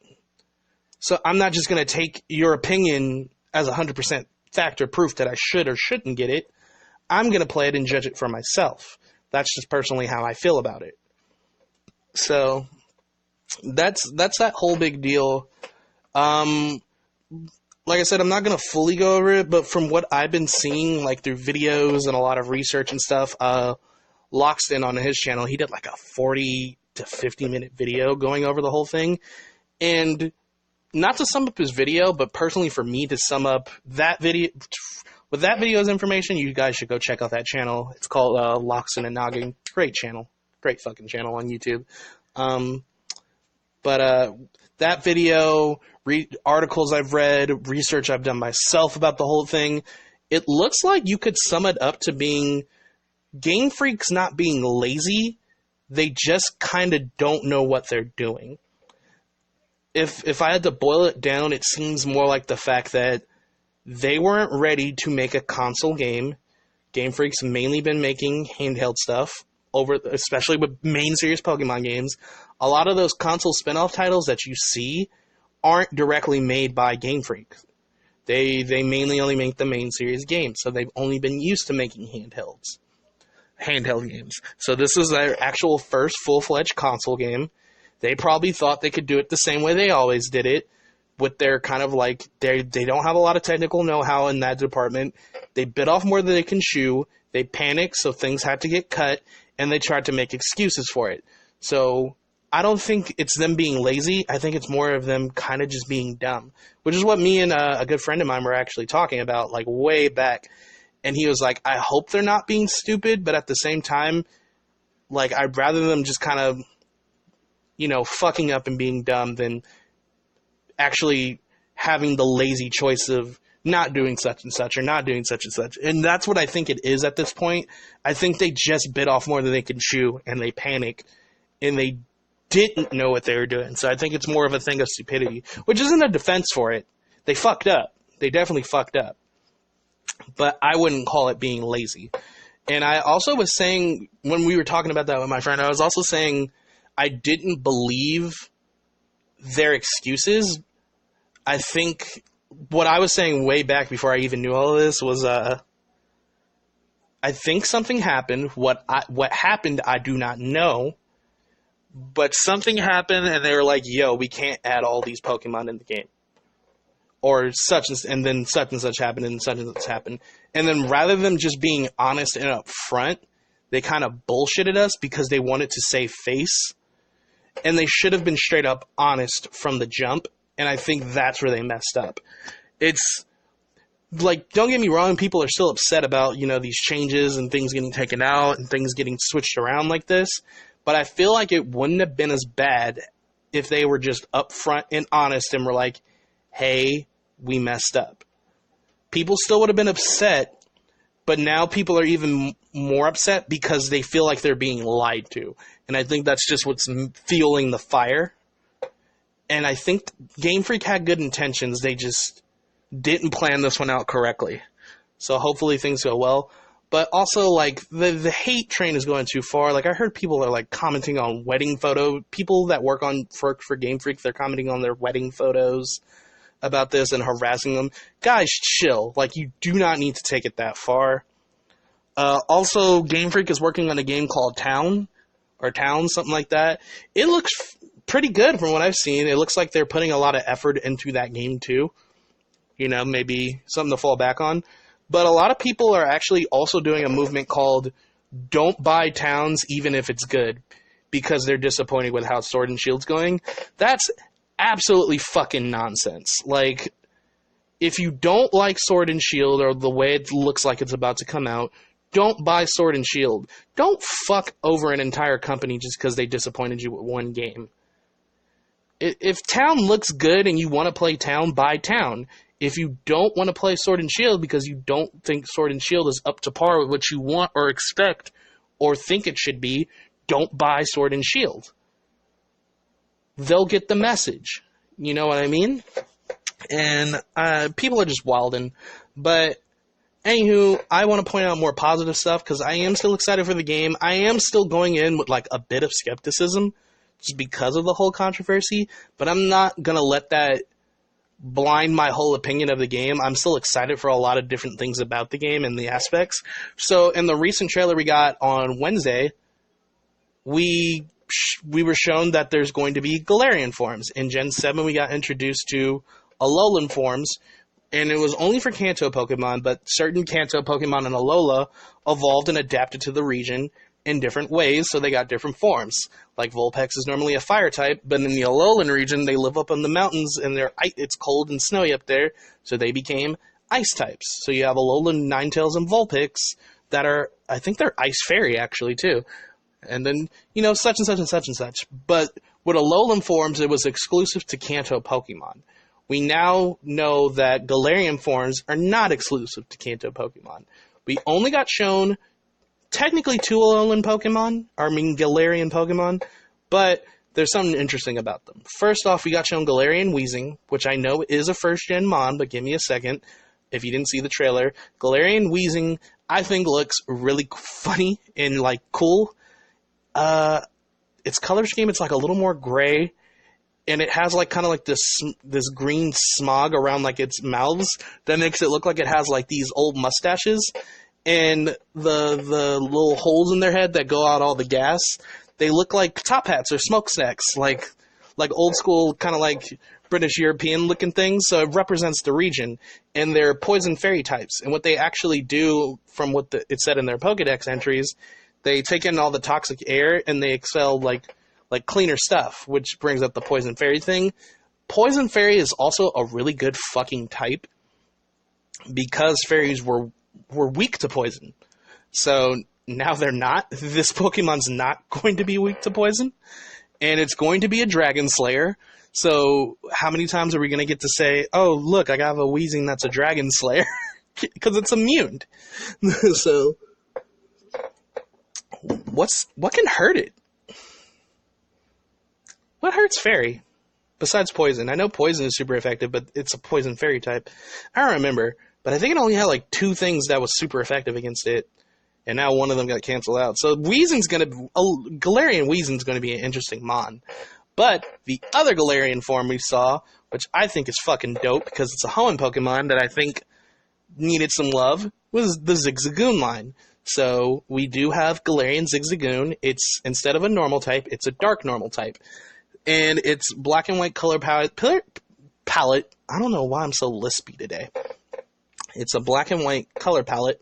So I'm not just going to take your opinion as 100% fact or proof that I should or shouldn't get it. I'm going to play it and judge it for myself. That's just personally how I feel about it. So that's that whole big deal. Like I said, I'm not going to fully go over it, but from what I've been seeing, like through videos and a lot of research and stuff, Lockston on his channel, he did like a 40 to 50 minute video going over the whole thing. And not to sum up his video, but personally for me to sum up that video, with that video's information, you guys should go check out that channel. It's called Lockston and Noggin. Great channel. Great fucking channel on YouTube. But that video, articles I've read, research I've done myself about the whole thing, it looks like you could sum it up to being Game Freak's not being lazy. They just kind of don't know what they're doing. If I had to boil it down, it seems more like the fact that they weren't ready to make a console game. Game Freak's mainly been making handheld stuff, especially with main series Pokemon games. A lot of those console spin-off titles that you see aren't directly made by Game Freak. They mainly only make the main series games, so they've only been used to making handheld games. So this is their actual first full-fledged console game. They probably thought they could do it the same way they always did it, with their kind of like, they don't have a lot of technical know-how in that department. They bit off more than they can chew. They panicked, so things had to get cut, and they tried to make excuses for it. So I don't think it's them being lazy. I think it's more of them kind of just being dumb, which is what me and a good friend of mine were actually talking about, like, way back. And he was like, I hope they're not being stupid, but at the same time, like, I'd rather them just kind of, fucking up and being dumb than actually having the lazy choice of not doing such and such or not doing such and such. And that's what I think it is at this point. I think they just bit off more than they can chew, and they panic, and they didn't know what they were doing. So I think it's more of a thing of stupidity, which isn't a defense for it. They fucked up. They definitely fucked up. But I wouldn't call it being lazy. And I also was saying, when we were talking about that with my friend, I was also saying I didn't believe their excuses. I think what I was saying way back before I even knew all of this was, I think something happened. What happened, I do not know. But something happened, and they were like, yo, we can't add all these Pokemon in the game. Or and then such and such happened, and such and such happened. And then rather than just being honest and upfront, they kind of bullshitted us because they wanted to save face. And they should have been straight up honest from the jump. And I think that's where they messed up. It's like, don't get me wrong, people are still upset about, these changes and things getting taken out and things getting switched around like this. But I feel like it wouldn't have been as bad if they were just upfront and honest and were like, hey, we messed up. People still would have been upset, but now people are even more upset because they feel like they're being lied to. And I think that's just what's fueling the fire. And I think Game Freak had good intentions. They just didn't plan this one out correctly. So hopefully things go well. But also, like, the hate train is going too far. Like, I heard people are, like, commenting on wedding photo. People that work for Game Freak, they're commenting on their wedding photos about this and harassing them. Guys, chill. Like, you do not need to take it that far. Also, Game Freak is working on a game called Town, something like that. It looks pretty good from what I've seen. It looks like they're putting a lot of effort into that game, too. Maybe something to fall back on. But a lot of people are actually also doing a movement called don't buy towns even if it's good because they're disappointed with how Sword and Shield's going. That's absolutely fucking nonsense. Like, if you don't like Sword and Shield or the way it looks like it's about to come out, don't buy Sword and Shield. Don't fuck over an entire company just because they disappointed you with one game. If Town looks good and you want to play Town, buy Town. If you don't want to play Sword and Shield because you don't think Sword and Shield is up to par with what you want or expect or think it should be, don't buy Sword and Shield. They'll get the message. You know what I mean? And people are just wilding. But anywho, I want to point out more positive stuff because I am still excited for the game. I am still going in with like a bit of skepticism just because of the whole controversy. But I'm not going to let that blind my whole opinion of the game. I'm still excited for a lot of different things about the game and the aspects. So in the recent trailer we got on Wednesday, we were shown that there's going to be Galarion forms. In Gen 7, we got introduced to Alolan forms, and it was only for Kanto Pokemon, but certain Kanto Pokemon in Alola evolved and adapted to the region in different ways, so they got different forms. Like Vulpix is normally a fire type, but in the Alolan region, they live up in the mountains, and it's cold and snowy up there, so they became ice types. So you have Alolan, Ninetales, and Vulpix that are, I think they're Ice Fairy, actually, too. And then, you know, such and such and such and such. But with Alolan forms, it was exclusive to Kanto Pokemon. We now know that Galarion forms are not exclusive to Kanto Pokemon. We only got shown, technically, 2 Galarion Pokemon, but there's something interesting about them. First off, we got shown Galarion Weezing, which I know is a first-gen Mon, but give me a second if you didn't see the trailer. Galarion Weezing, I think, looks really funny and, like, cool. Its color scheme, it's like a little more gray, and it has like kind of like this green smog around like its mouths that makes it look like it has like these old mustaches, and the little holes in their head that go out all the gas, they look like top hats or smokestacks, like old school kind of like British European looking things. So it represents the region, and they're poison fairy types. And what they actually do, from what it said in their Pokedex entries, they take in all the toxic air and they expel like cleaner stuff, which brings up the poison fairy thing. Poison fairy is also a really good fucking type because fairies were weak to poison. So now they're not. This Pokemon's not going to be weak to poison, and it's going to be a Dragon Slayer. So how many times are we going to get to say, oh, look, I got a Weezing that's a Dragon Slayer? Because it's immune. So what can hurt it? What hurts fairy? Besides poison. I know poison is super effective, but it's a poison fairy type. I don't remember, but I think it only had like 2 things that was super effective against it, and now one of them got canceled out. So Galarion Weezing's gonna be an interesting Mon. But the other Galarion form we saw, which I think is fucking dope because it's a Hoenn Pokemon that I think needed some love, was the Zigzagoon line. So we do have Galarion Zigzagoon. It's, instead of a normal type, it's a dark normal type. And it's black and white color palette. I don't know why I'm so lispy today. It's a black and white color palette.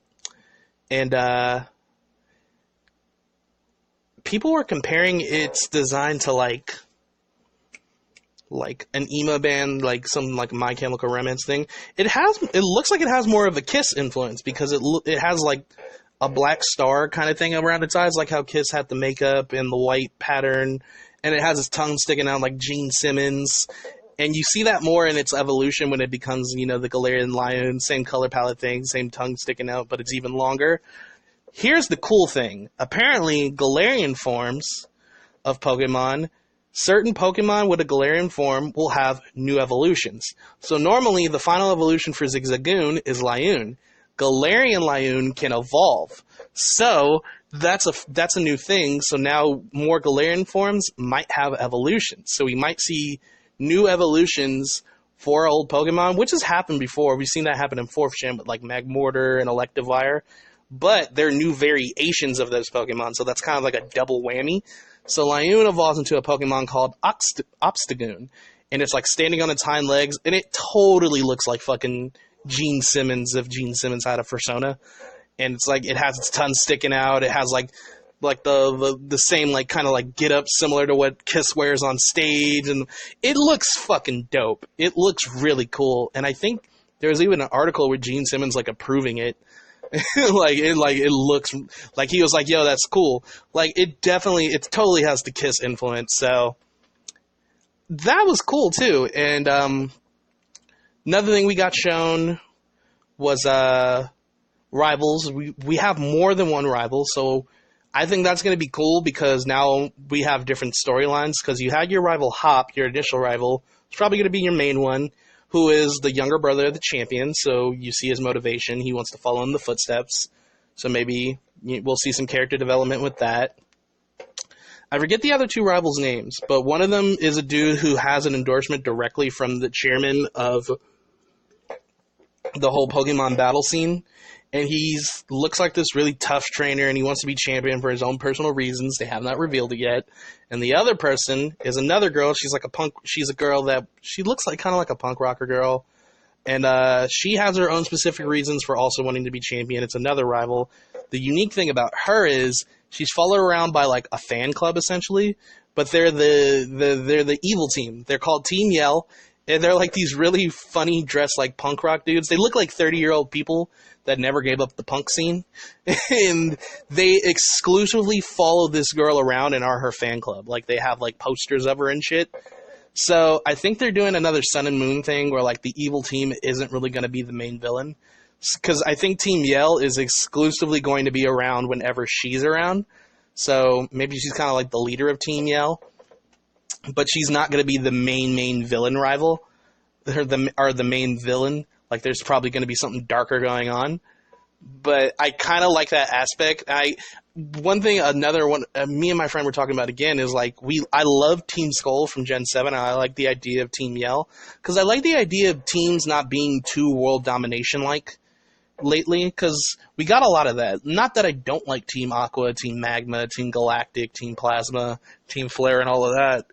And people were comparing its design to like an emo band, like some like My Chemical Romance thing. It looks like it has more of a Kiss influence because it has like a black star kind of thing around its eyes, like how Kiss had the makeup and the white pattern, and it has its tongue sticking out like Gene Simmons. And you see that more in its evolution when it becomes, you know, the Galarian Lion, same color palette thing, same tongue sticking out, but it's even longer. Here's the cool thing. Apparently, Galarian forms of Pokemon, certain Pokemon with a Galarian form will have new evolutions. So normally, the final evolution for Zigzagoon is Lioon. Galarian Lioon can evolve. So that's a new thing. So now more Galarian forms might have evolutions. So we might see new evolutions for old Pokemon, which has happened before. We've seen that happen in 4th Gen with like Magmortar and Electivire. But they're new variations of those Pokemon, so that's kind of like a double whammy. So Lioon evolves into a Pokemon called Obstagoon, and it's like standing on its hind legs, and it totally looks like fucking Gene Simmons if Gene Simmons had a persona. and it's like it has its tongue sticking out. It has like the same like kind of like get up similar to what Kiss wears on stage, and it looks fucking dope. It looks really cool, and I think there was even an article with Gene Simmons like approving it. it looks like he was like, yo, that's cool. Like it totally has the Kiss influence, so that was cool too. And another thing we got shown was rivals. We have more than one rival, so I think that's going to be cool because now we have different storylines, because you had your rival HiK-Upp, your initial rival. It's probably going to be your main one, who is the younger brother of the champion, so you see his motivation. He wants to follow in the footsteps, so maybe we'll see some character development with that. I forget the other two rivals' names, but one of them is a dude who has an endorsement directly from the chairman of the whole Pokemon battle scene, and looks like this really tough trainer, and he wants to be champion for his own personal reasons. They have not revealed it yet. And the other person is another girl. She's like she's a girl that she looks like kind of like a punk rocker girl, and she has her own specific reasons for also wanting to be champion. It's another rival. The unique thing about her is she's followed around by like a fan club essentially, but they're the evil team. They're called Team Yell. And they're like these really funny dressed like punk rock dudes. They look like 30-year-old people that never gave up the punk scene. And they exclusively follow this girl around and are her fan club. Like they have like posters of her and shit. So I think they're doing another Sun and Moon thing where like the evil team isn't really going to be the main villain. Because I think Team Yell is exclusively going to be around whenever she's around. So maybe she's kind of like the leader of Team Yell. But she's not going to be the main villain rival, or the main villain. Like, there's probably going to be something darker going on. But I kind of like that aspect. Another one, me and my friend were talking about again, is like, I love Team Skull from Gen 7, and I like the idea of Team Yell. Because I like the idea of teams not being too world domination-like lately, because we got a lot of that. Not that I don't like Team Aqua, Team Magma, Team Galactic, Team Plasma, Team Flare, and all of that.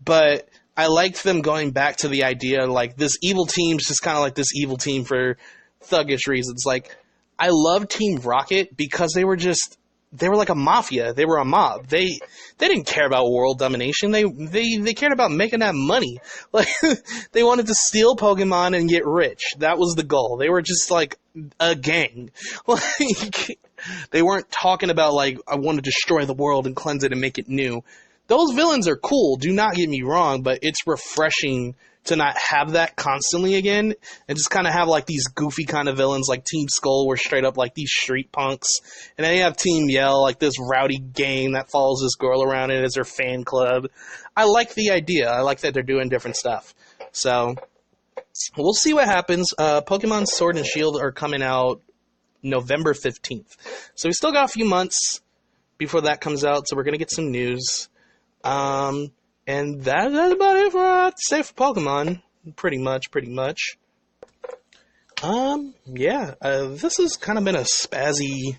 But I liked them going back to the idea, like, this evil team's just kind of like this evil team for thuggish reasons. Like, I love Team Rocket because they were like a mafia. They were a mob. They didn't care about world domination. They cared about making that money. Like, they wanted to steal Pokemon and get rich. That was the goal. They were just like a gang. Like, they weren't talking about like, I want to destroy the world and cleanse it and make it new. Those villains are cool, do not get me wrong, but it's refreshing to not have that constantly again, and just kind of have like these goofy kind of villains like Team Skull, were straight up like these street punks, and then you have Team Yell, like this rowdy gang that follows this girl around and is her fan club. I like the idea. I like that they're doing different stuff. So, we'll see what happens. Pokemon Sword and Shield are coming out November 15th. So we still got a few months before that comes out, so we're going to get some news. And that's about it for what I have to say for Pokemon. Pretty much. This has kind of been a spazzy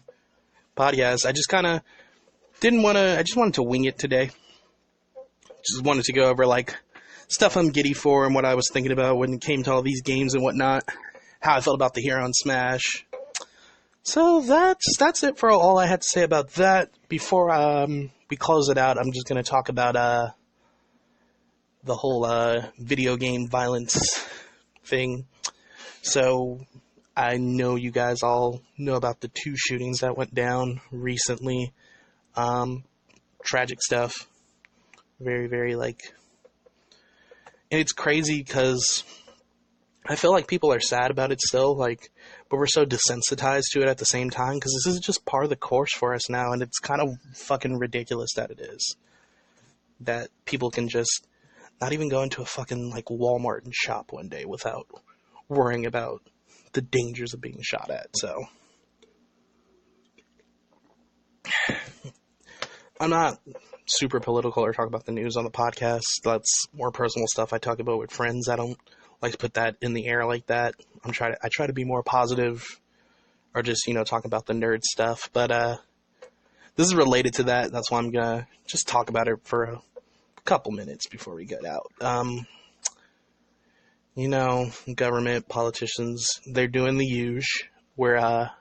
podcast. I just kind of I just wanted to wing it today. Just wanted to go over, like, stuff I'm giddy for and what I was thinking about when it came to all these games and whatnot. How I felt about the Hero on Smash. So that's it for all I had to say about that. Before we close it out, I'm just going to talk about the whole video game violence thing. So I know you guys all know about the 2 shootings that went down recently. Tragic stuff. Very, very, like... And it's crazy because I feel like people are sad about it still, like, but we're so desensitized to it at the same time, because this is just part of the course for us now, and it's kind of fucking ridiculous that it is. That people can just not even go into a fucking, like, Walmart and shop one day without worrying about the dangers of being shot at, so. I'm not super political or talk about the news on the podcast. That's more personal stuff I talk about with friends. I don't like to put that in the air like that. I try to be more positive, or just, talk about the nerd stuff. But this is related to that. That's why I'm gonna just talk about it for a couple minutes before we get out. Government, politicians, they're doing the huge, where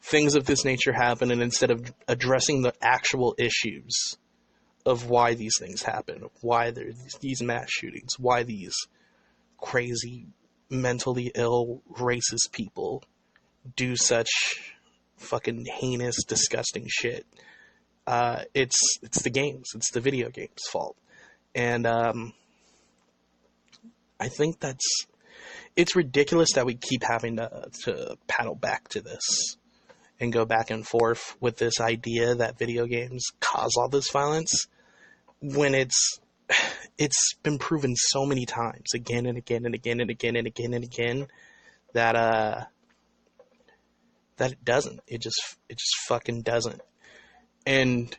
things of this nature happen, and instead of addressing the actual issues of why these things happen, why there's these mass shootings, why these crazy, mentally ill, racist people do such fucking heinous, disgusting shit. It's the games. It's the video games' fault. And I think it's ridiculous that we keep having to paddle back to this and go back and forth with this idea that video games cause all this violence, when it's been proven so many times, again and again and again and again and again and again, that it doesn't. It just fucking doesn't. And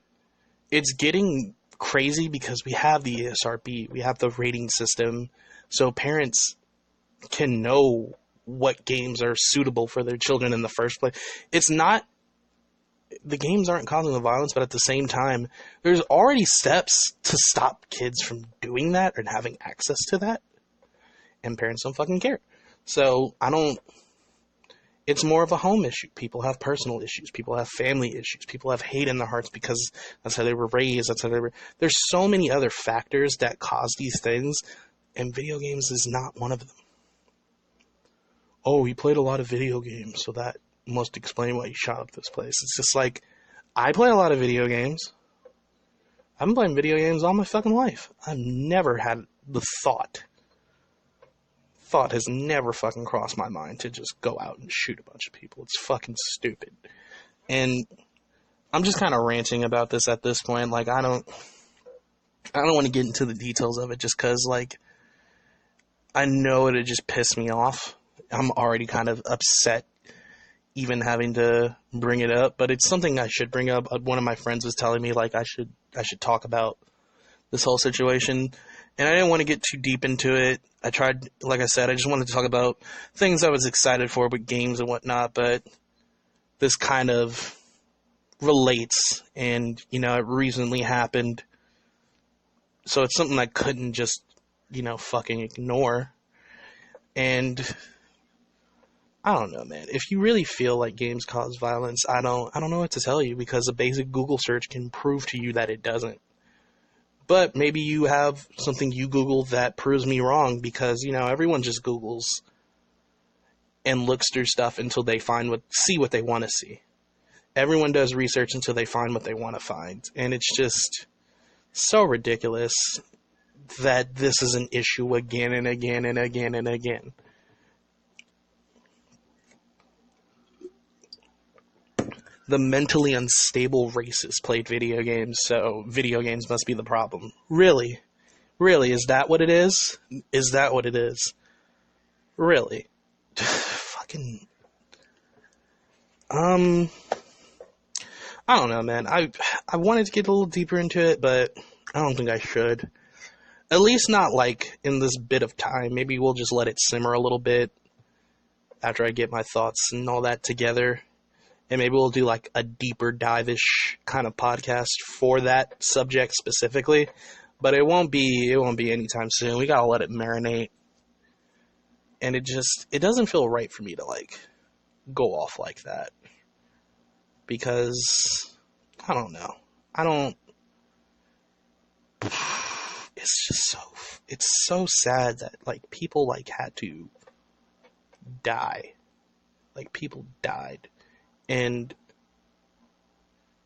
it's getting crazy because we have the ESRB, we have the rating system, so parents can know what games are suitable for their children in the first place. It's not, the games aren't causing the violence, but at the same time, there's already steps to stop kids from doing that and having access to that, and parents don't fucking care. So it's more of a home issue. People have personal issues. People have family issues. People have hate in their hearts because that's how they were raised. There's so many other factors that cause these things, and video games is not one of them. Oh, he played a lot of video games, so that must explain why he shot up this place. It's just like, I play a lot of video games. I've been playing video games all my fucking life. I've never had the thought has never fucking crossed my mind to just go out and shoot a bunch of people. It's fucking stupid. And I'm just kind of ranting about this at this point. Like, I don't want to get into the details of it just because, like, I know it'd just piss me off. I'm already kind of upset even having to bring it up, but it's something I should bring up. One of my friends was telling me, like, I should talk about this whole situation, and I didn't want to get too deep into it. I tried, like I said, I just wanted to talk about things I was excited for with games and whatnot, but this kind of relates, and, you know, it recently happened, so it's something I couldn't just, you know, fucking ignore. And I don't know, man. If you really feel like games cause violence, I don't know what to tell you, because a basic Google search can prove to you that it doesn't. But maybe you have something you Google that proves me wrong, because, you know, everyone just Googles and looks through stuff until they see what they want to see. Everyone does research until they find what they want to find. And it's just so ridiculous that this is an issue again and again and again and again. The mentally unstable racists played video games, so video games must be the problem. Really? Really? Is that what it is? Is that what it is? Really? Fucking... I don't know, man. I wanted to get a little deeper into it, but I don't think I should. At least not, like, in this bit of time. Maybe we'll just let it simmer a little bit after I get my thoughts and all that together. And maybe we'll do, like, a deeper dive-ish kind of podcast for that subject specifically. But it won't be anytime soon. We gotta let it marinate. And it doesn't feel right for me to, like, go off like that. Because, I don't know. It's so sad that, like, people, like, had to die. Like, people died. And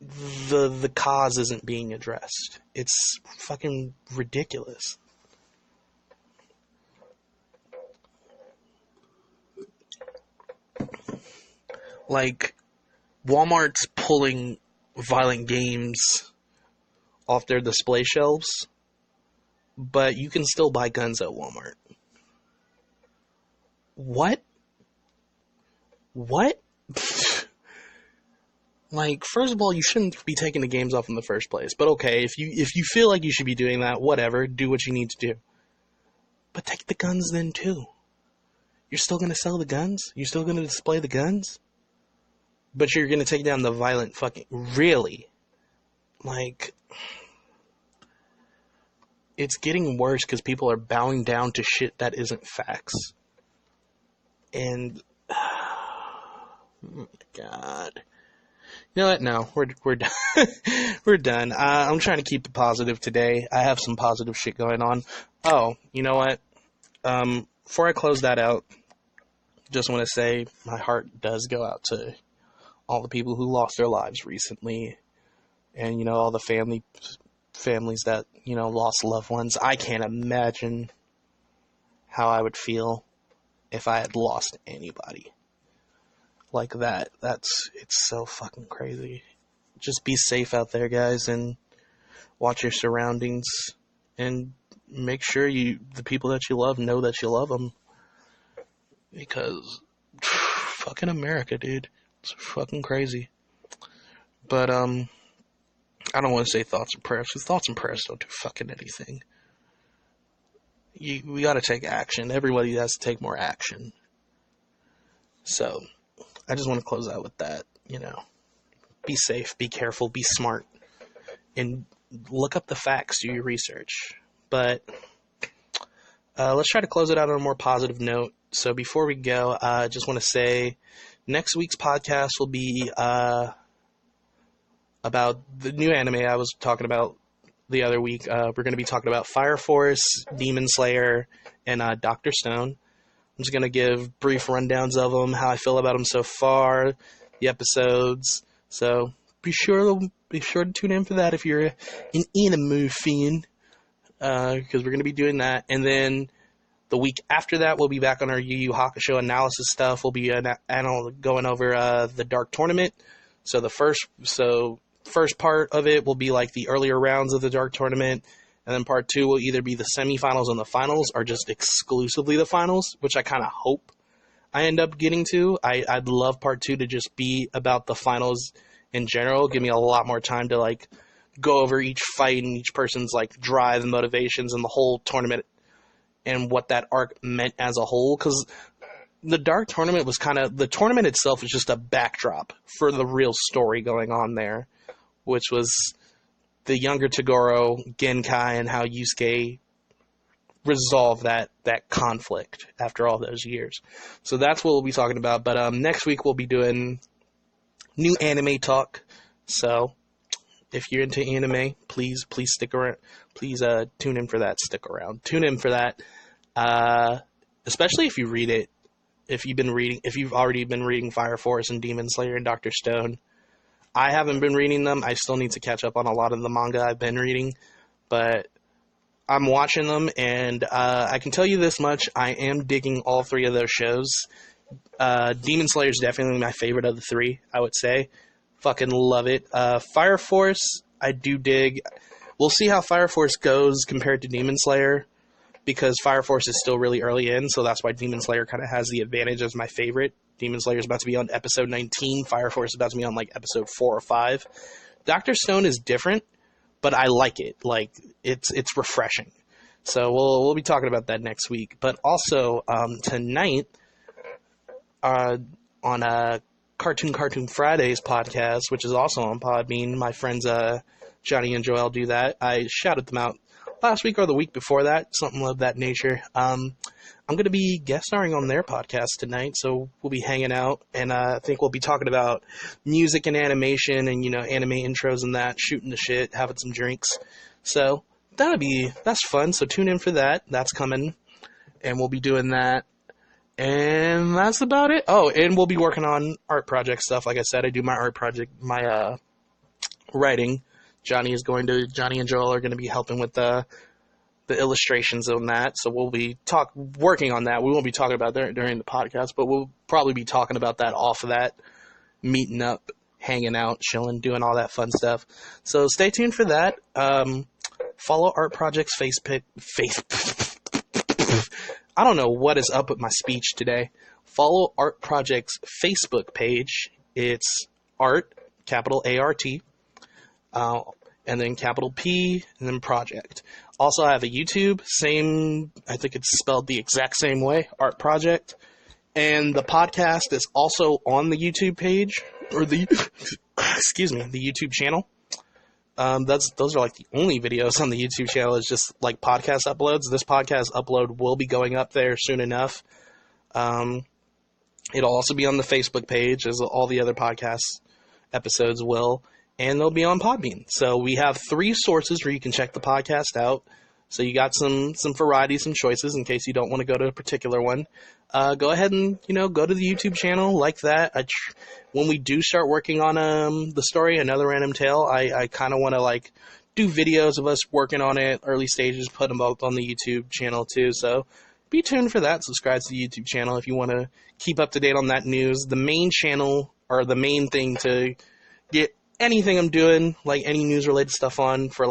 the cause isn't being addressed. It's fucking ridiculous. Like, Walmart's pulling violent games off their display shelves, but you can still buy guns at Walmart. What? Like, first of all, you shouldn't be taking the games off in the first place. But okay, if you feel like you should be doing that, whatever, do what you need to do. But take the guns then too. You're still gonna sell the guns? You're still gonna display the guns? But you're gonna take down the violent fucking... Really? Like... It's getting worse because people are bowing down to shit that isn't facts. And... Oh my God. You know what? No, we're done. We're done. I'm trying to keep it positive today. I have some positive shit going on. Oh, you know what? Before I close that out, just want to say my heart does go out to all the people who lost their lives recently, and all the families that lost loved ones. I can't imagine how I would feel if I had lost anybody like that. It's so fucking crazy. Just be safe out there, guys, and watch your surroundings, and make sure the people that you love know that you love them, because fucking America, dude, it's fucking crazy. But I don't want to say thoughts and prayers, because thoughts and prayers don't do fucking anything. We gotta take action. Everybody has to take more action. So I just want to close out with that. Be safe, be careful, be smart, and look up the facts, do your research. But let's try to close it out on a more positive note. So before we go, I just want to say next week's podcast will be about the new anime I was talking about the other week. We're going to be talking about Fire Force, Demon Slayer, and Dr. Stone. I'm just going to give brief rundowns of them, how I feel about them so far, the episodes. So be sure to tune in for that if you're an anime fan, because we're going to be doing that. And then the week after that, we'll be back on our Yu Yu Hakusho analysis stuff. We'll be going over the Dark Tournament. So the first part of it will be like the earlier rounds of the Dark Tournament, and then part 2 will either be the semifinals and the finals, or just exclusively the finals, which I kind of hope I end up getting to. I'd love part 2 to just be about the finals in general. Give me a lot more time to like go over each fight and each person's like drive and motivations and the whole tournament and what that arc meant as a whole. Because the Dark Tournament was the tournament itself was just a backdrop for the real story going on there, which was the younger Toguro, Genkai, and how Yusuke resolved that conflict after all those years. So that's what we'll be talking about. But next week we'll be doing new anime talk. So if you're into anime, please stick around. Please tune in for that. Stick around. Tune in for that. Especially if you read it. If you've already been reading Fire Force and Demon Slayer and Dr. Stone. I haven't been reading them. I still need to catch up on a lot of the manga I've been reading, but I'm watching them, and I can tell you this much: I am digging all 3 of those shows. Demon Slayer is definitely my favorite of the 3, I would say. Fucking love it. Fire Force, I do dig. We'll see how Fire Force goes compared to Demon Slayer, because Fire Force is still really early in, so that's why Demon Slayer kind of has the advantage as my favorite. Demon Slayer is about to be on episode 19. Fire Force is about to be on like episode 4 or 5. Dr. Stone is different, but I like it. Like it's refreshing. So we'll be talking about that next week. But also tonight on Cartoon Fridays podcast, which is also on Podbean, my friends Johnny and Joel do that. I shouted them out last week or the week before that, something of that nature. I'm going to be guest starring on their podcast tonight, so we'll be hanging out, and I think we'll be talking about music and animation and, anime intros and that, shooting the shit, having some drinks. So that's fun, so tune in for that. That's coming, and we'll be doing that. And that's about it. Oh, and we'll be working on art project stuff. Like I said, I do my art project, my writing. Johnny and Joel are going to be helping with the illustrations on that, so we'll be working on that. We won't be talking about that during the podcast, but we'll probably be talking about that off of that, meeting up, hanging out, chilling, doing all that fun stuff. So stay tuned for that. Follow Art Project's I don't know what is up with my speech today. Follow Art Project's Facebook page. It's Art, capital A-R-T, and then capital P, and then Project. Also, I have a YouTube, I think it's spelled the exact same way, Art Project. And the podcast is also on the YouTube page, or the YouTube channel. Those are like the only videos on the YouTube channel. It's just like podcast uploads. This podcast upload will be going up there soon enough. It'll also be on the Facebook page, as all the other podcast episodes will, and they'll be on Podbean. So we have 3 sources where you can check the podcast out. So you got some variety, some choices in case you don't want to go to a particular one. Go ahead and, go to the YouTube channel, like that. When we do start working on the story, Another Random Tale, I kind of want to do videos of us working on it, early stages, put them both on the YouTube channel too. So be tuned for that. Subscribe to the YouTube channel if you want to keep up to date on that news. The main channel, or the main thing to get anything I'm doing, like any news related stuff on, for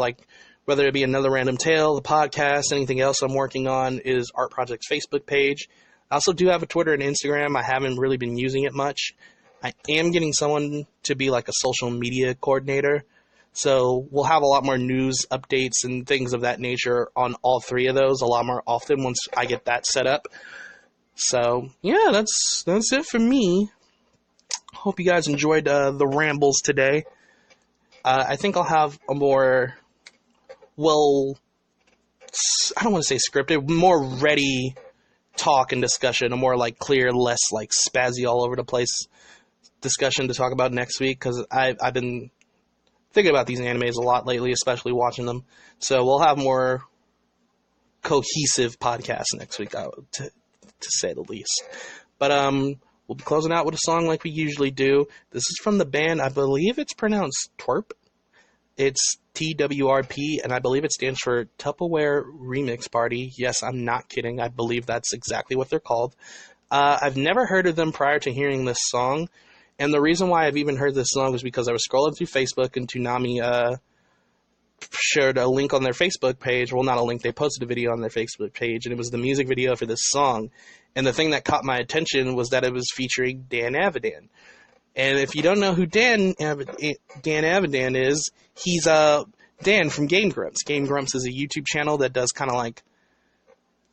whether it be Another Random Tale, the podcast, anything else I'm working on, is Art Project's Facebook page. I also do have a Twitter and Instagram. I haven't really been using it much. I am getting someone to be a social media coordinator. So we'll have a lot more news updates and things of that nature on all 3 of those a lot more often once I get that set up. So yeah, that's it for me. Hope you guys enjoyed the rambles today. I think I'll have a more, I don't want to say scripted, more ready talk and discussion, a more clear, less spazzy all over the place discussion to talk about next week, because I've been thinking about these animes a lot lately, especially watching them. So we'll have more cohesive podcasts next week, to say the least. But we'll be closing out with a song like we usually do. This is from the band, I believe it's pronounced Twerp. It's TWRP, and I believe it stands for Tupperware Remix Party. Yes, I'm not kidding. I believe that's exactly what they're called. I've never heard of them prior to hearing this song. And the reason why I've even heard this song is because I was scrolling through Facebook, and Toonami shared a link on their Facebook page. Well, not a link. They posted a video on their Facebook page, and it was the music video for this song. And the thing that caught my attention was that it was featuring Dan Avidan. And if you don't know who Dan Avidan is, he's Dan from Game Grumps. Game Grumps is a YouTube channel that does kind of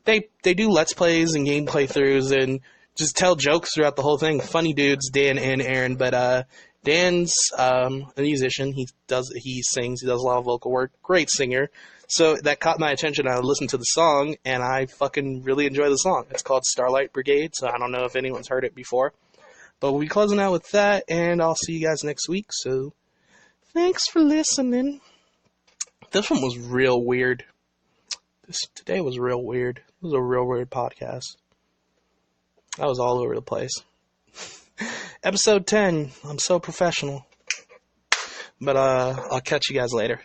they do Let's Plays and game playthroughs and just tell jokes throughout the whole thing. Funny dudes, Dan and Aaron. But Dan's a musician. He sings. He does a lot of vocal work. Great singer. So that caught my attention. I listened to the song, and I fucking really enjoy the song. It's called Starlight Brigade, so I don't know if anyone's heard it before. But we'll be closing out with that, and I'll see you guys next week. So thanks for listening. This one was real weird. Today was real weird. It was a real weird podcast. I was all over the place. Episode 10. I'm so professional. But I'll catch you guys later.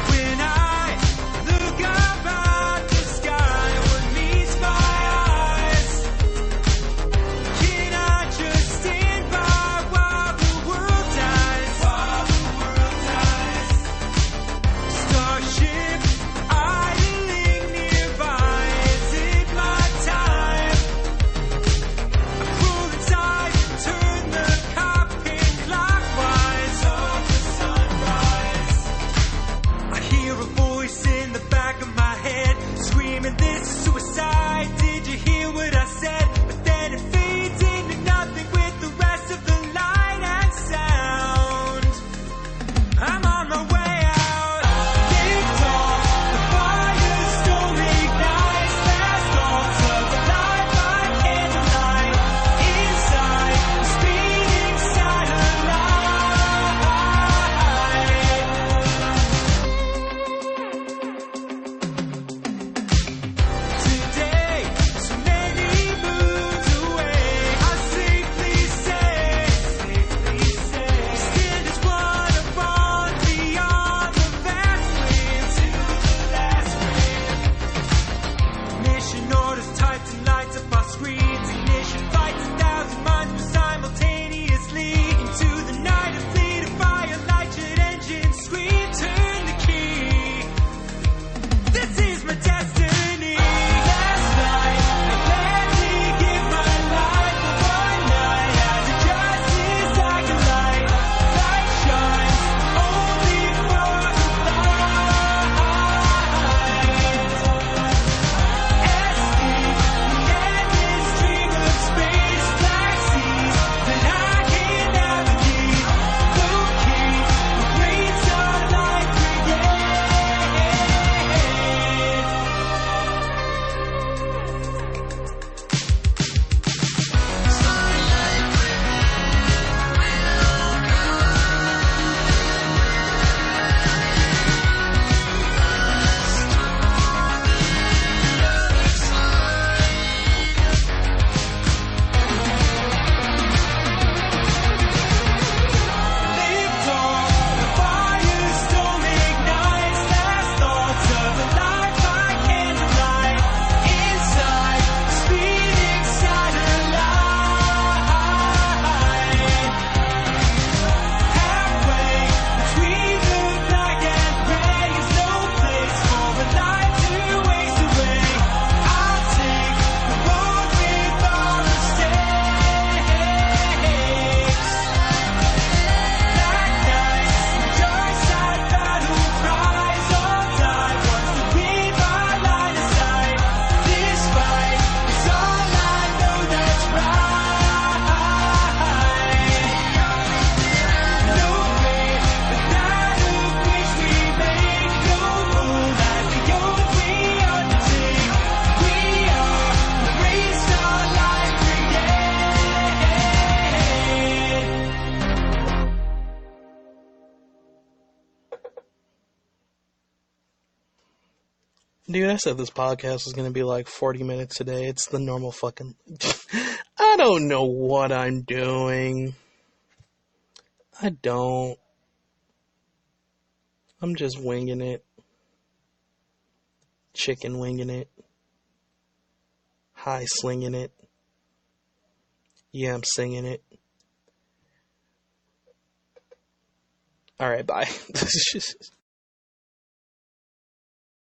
When I look up at the sky, what meets my eyes Dude, I said this podcast was going to be like 40 minutes today. It's the normal fucking... I don't know what I'm doing. I don't. I'm just winging it. Chicken winging it. High slinging it. Yeah, I'm singing it. Alright, bye.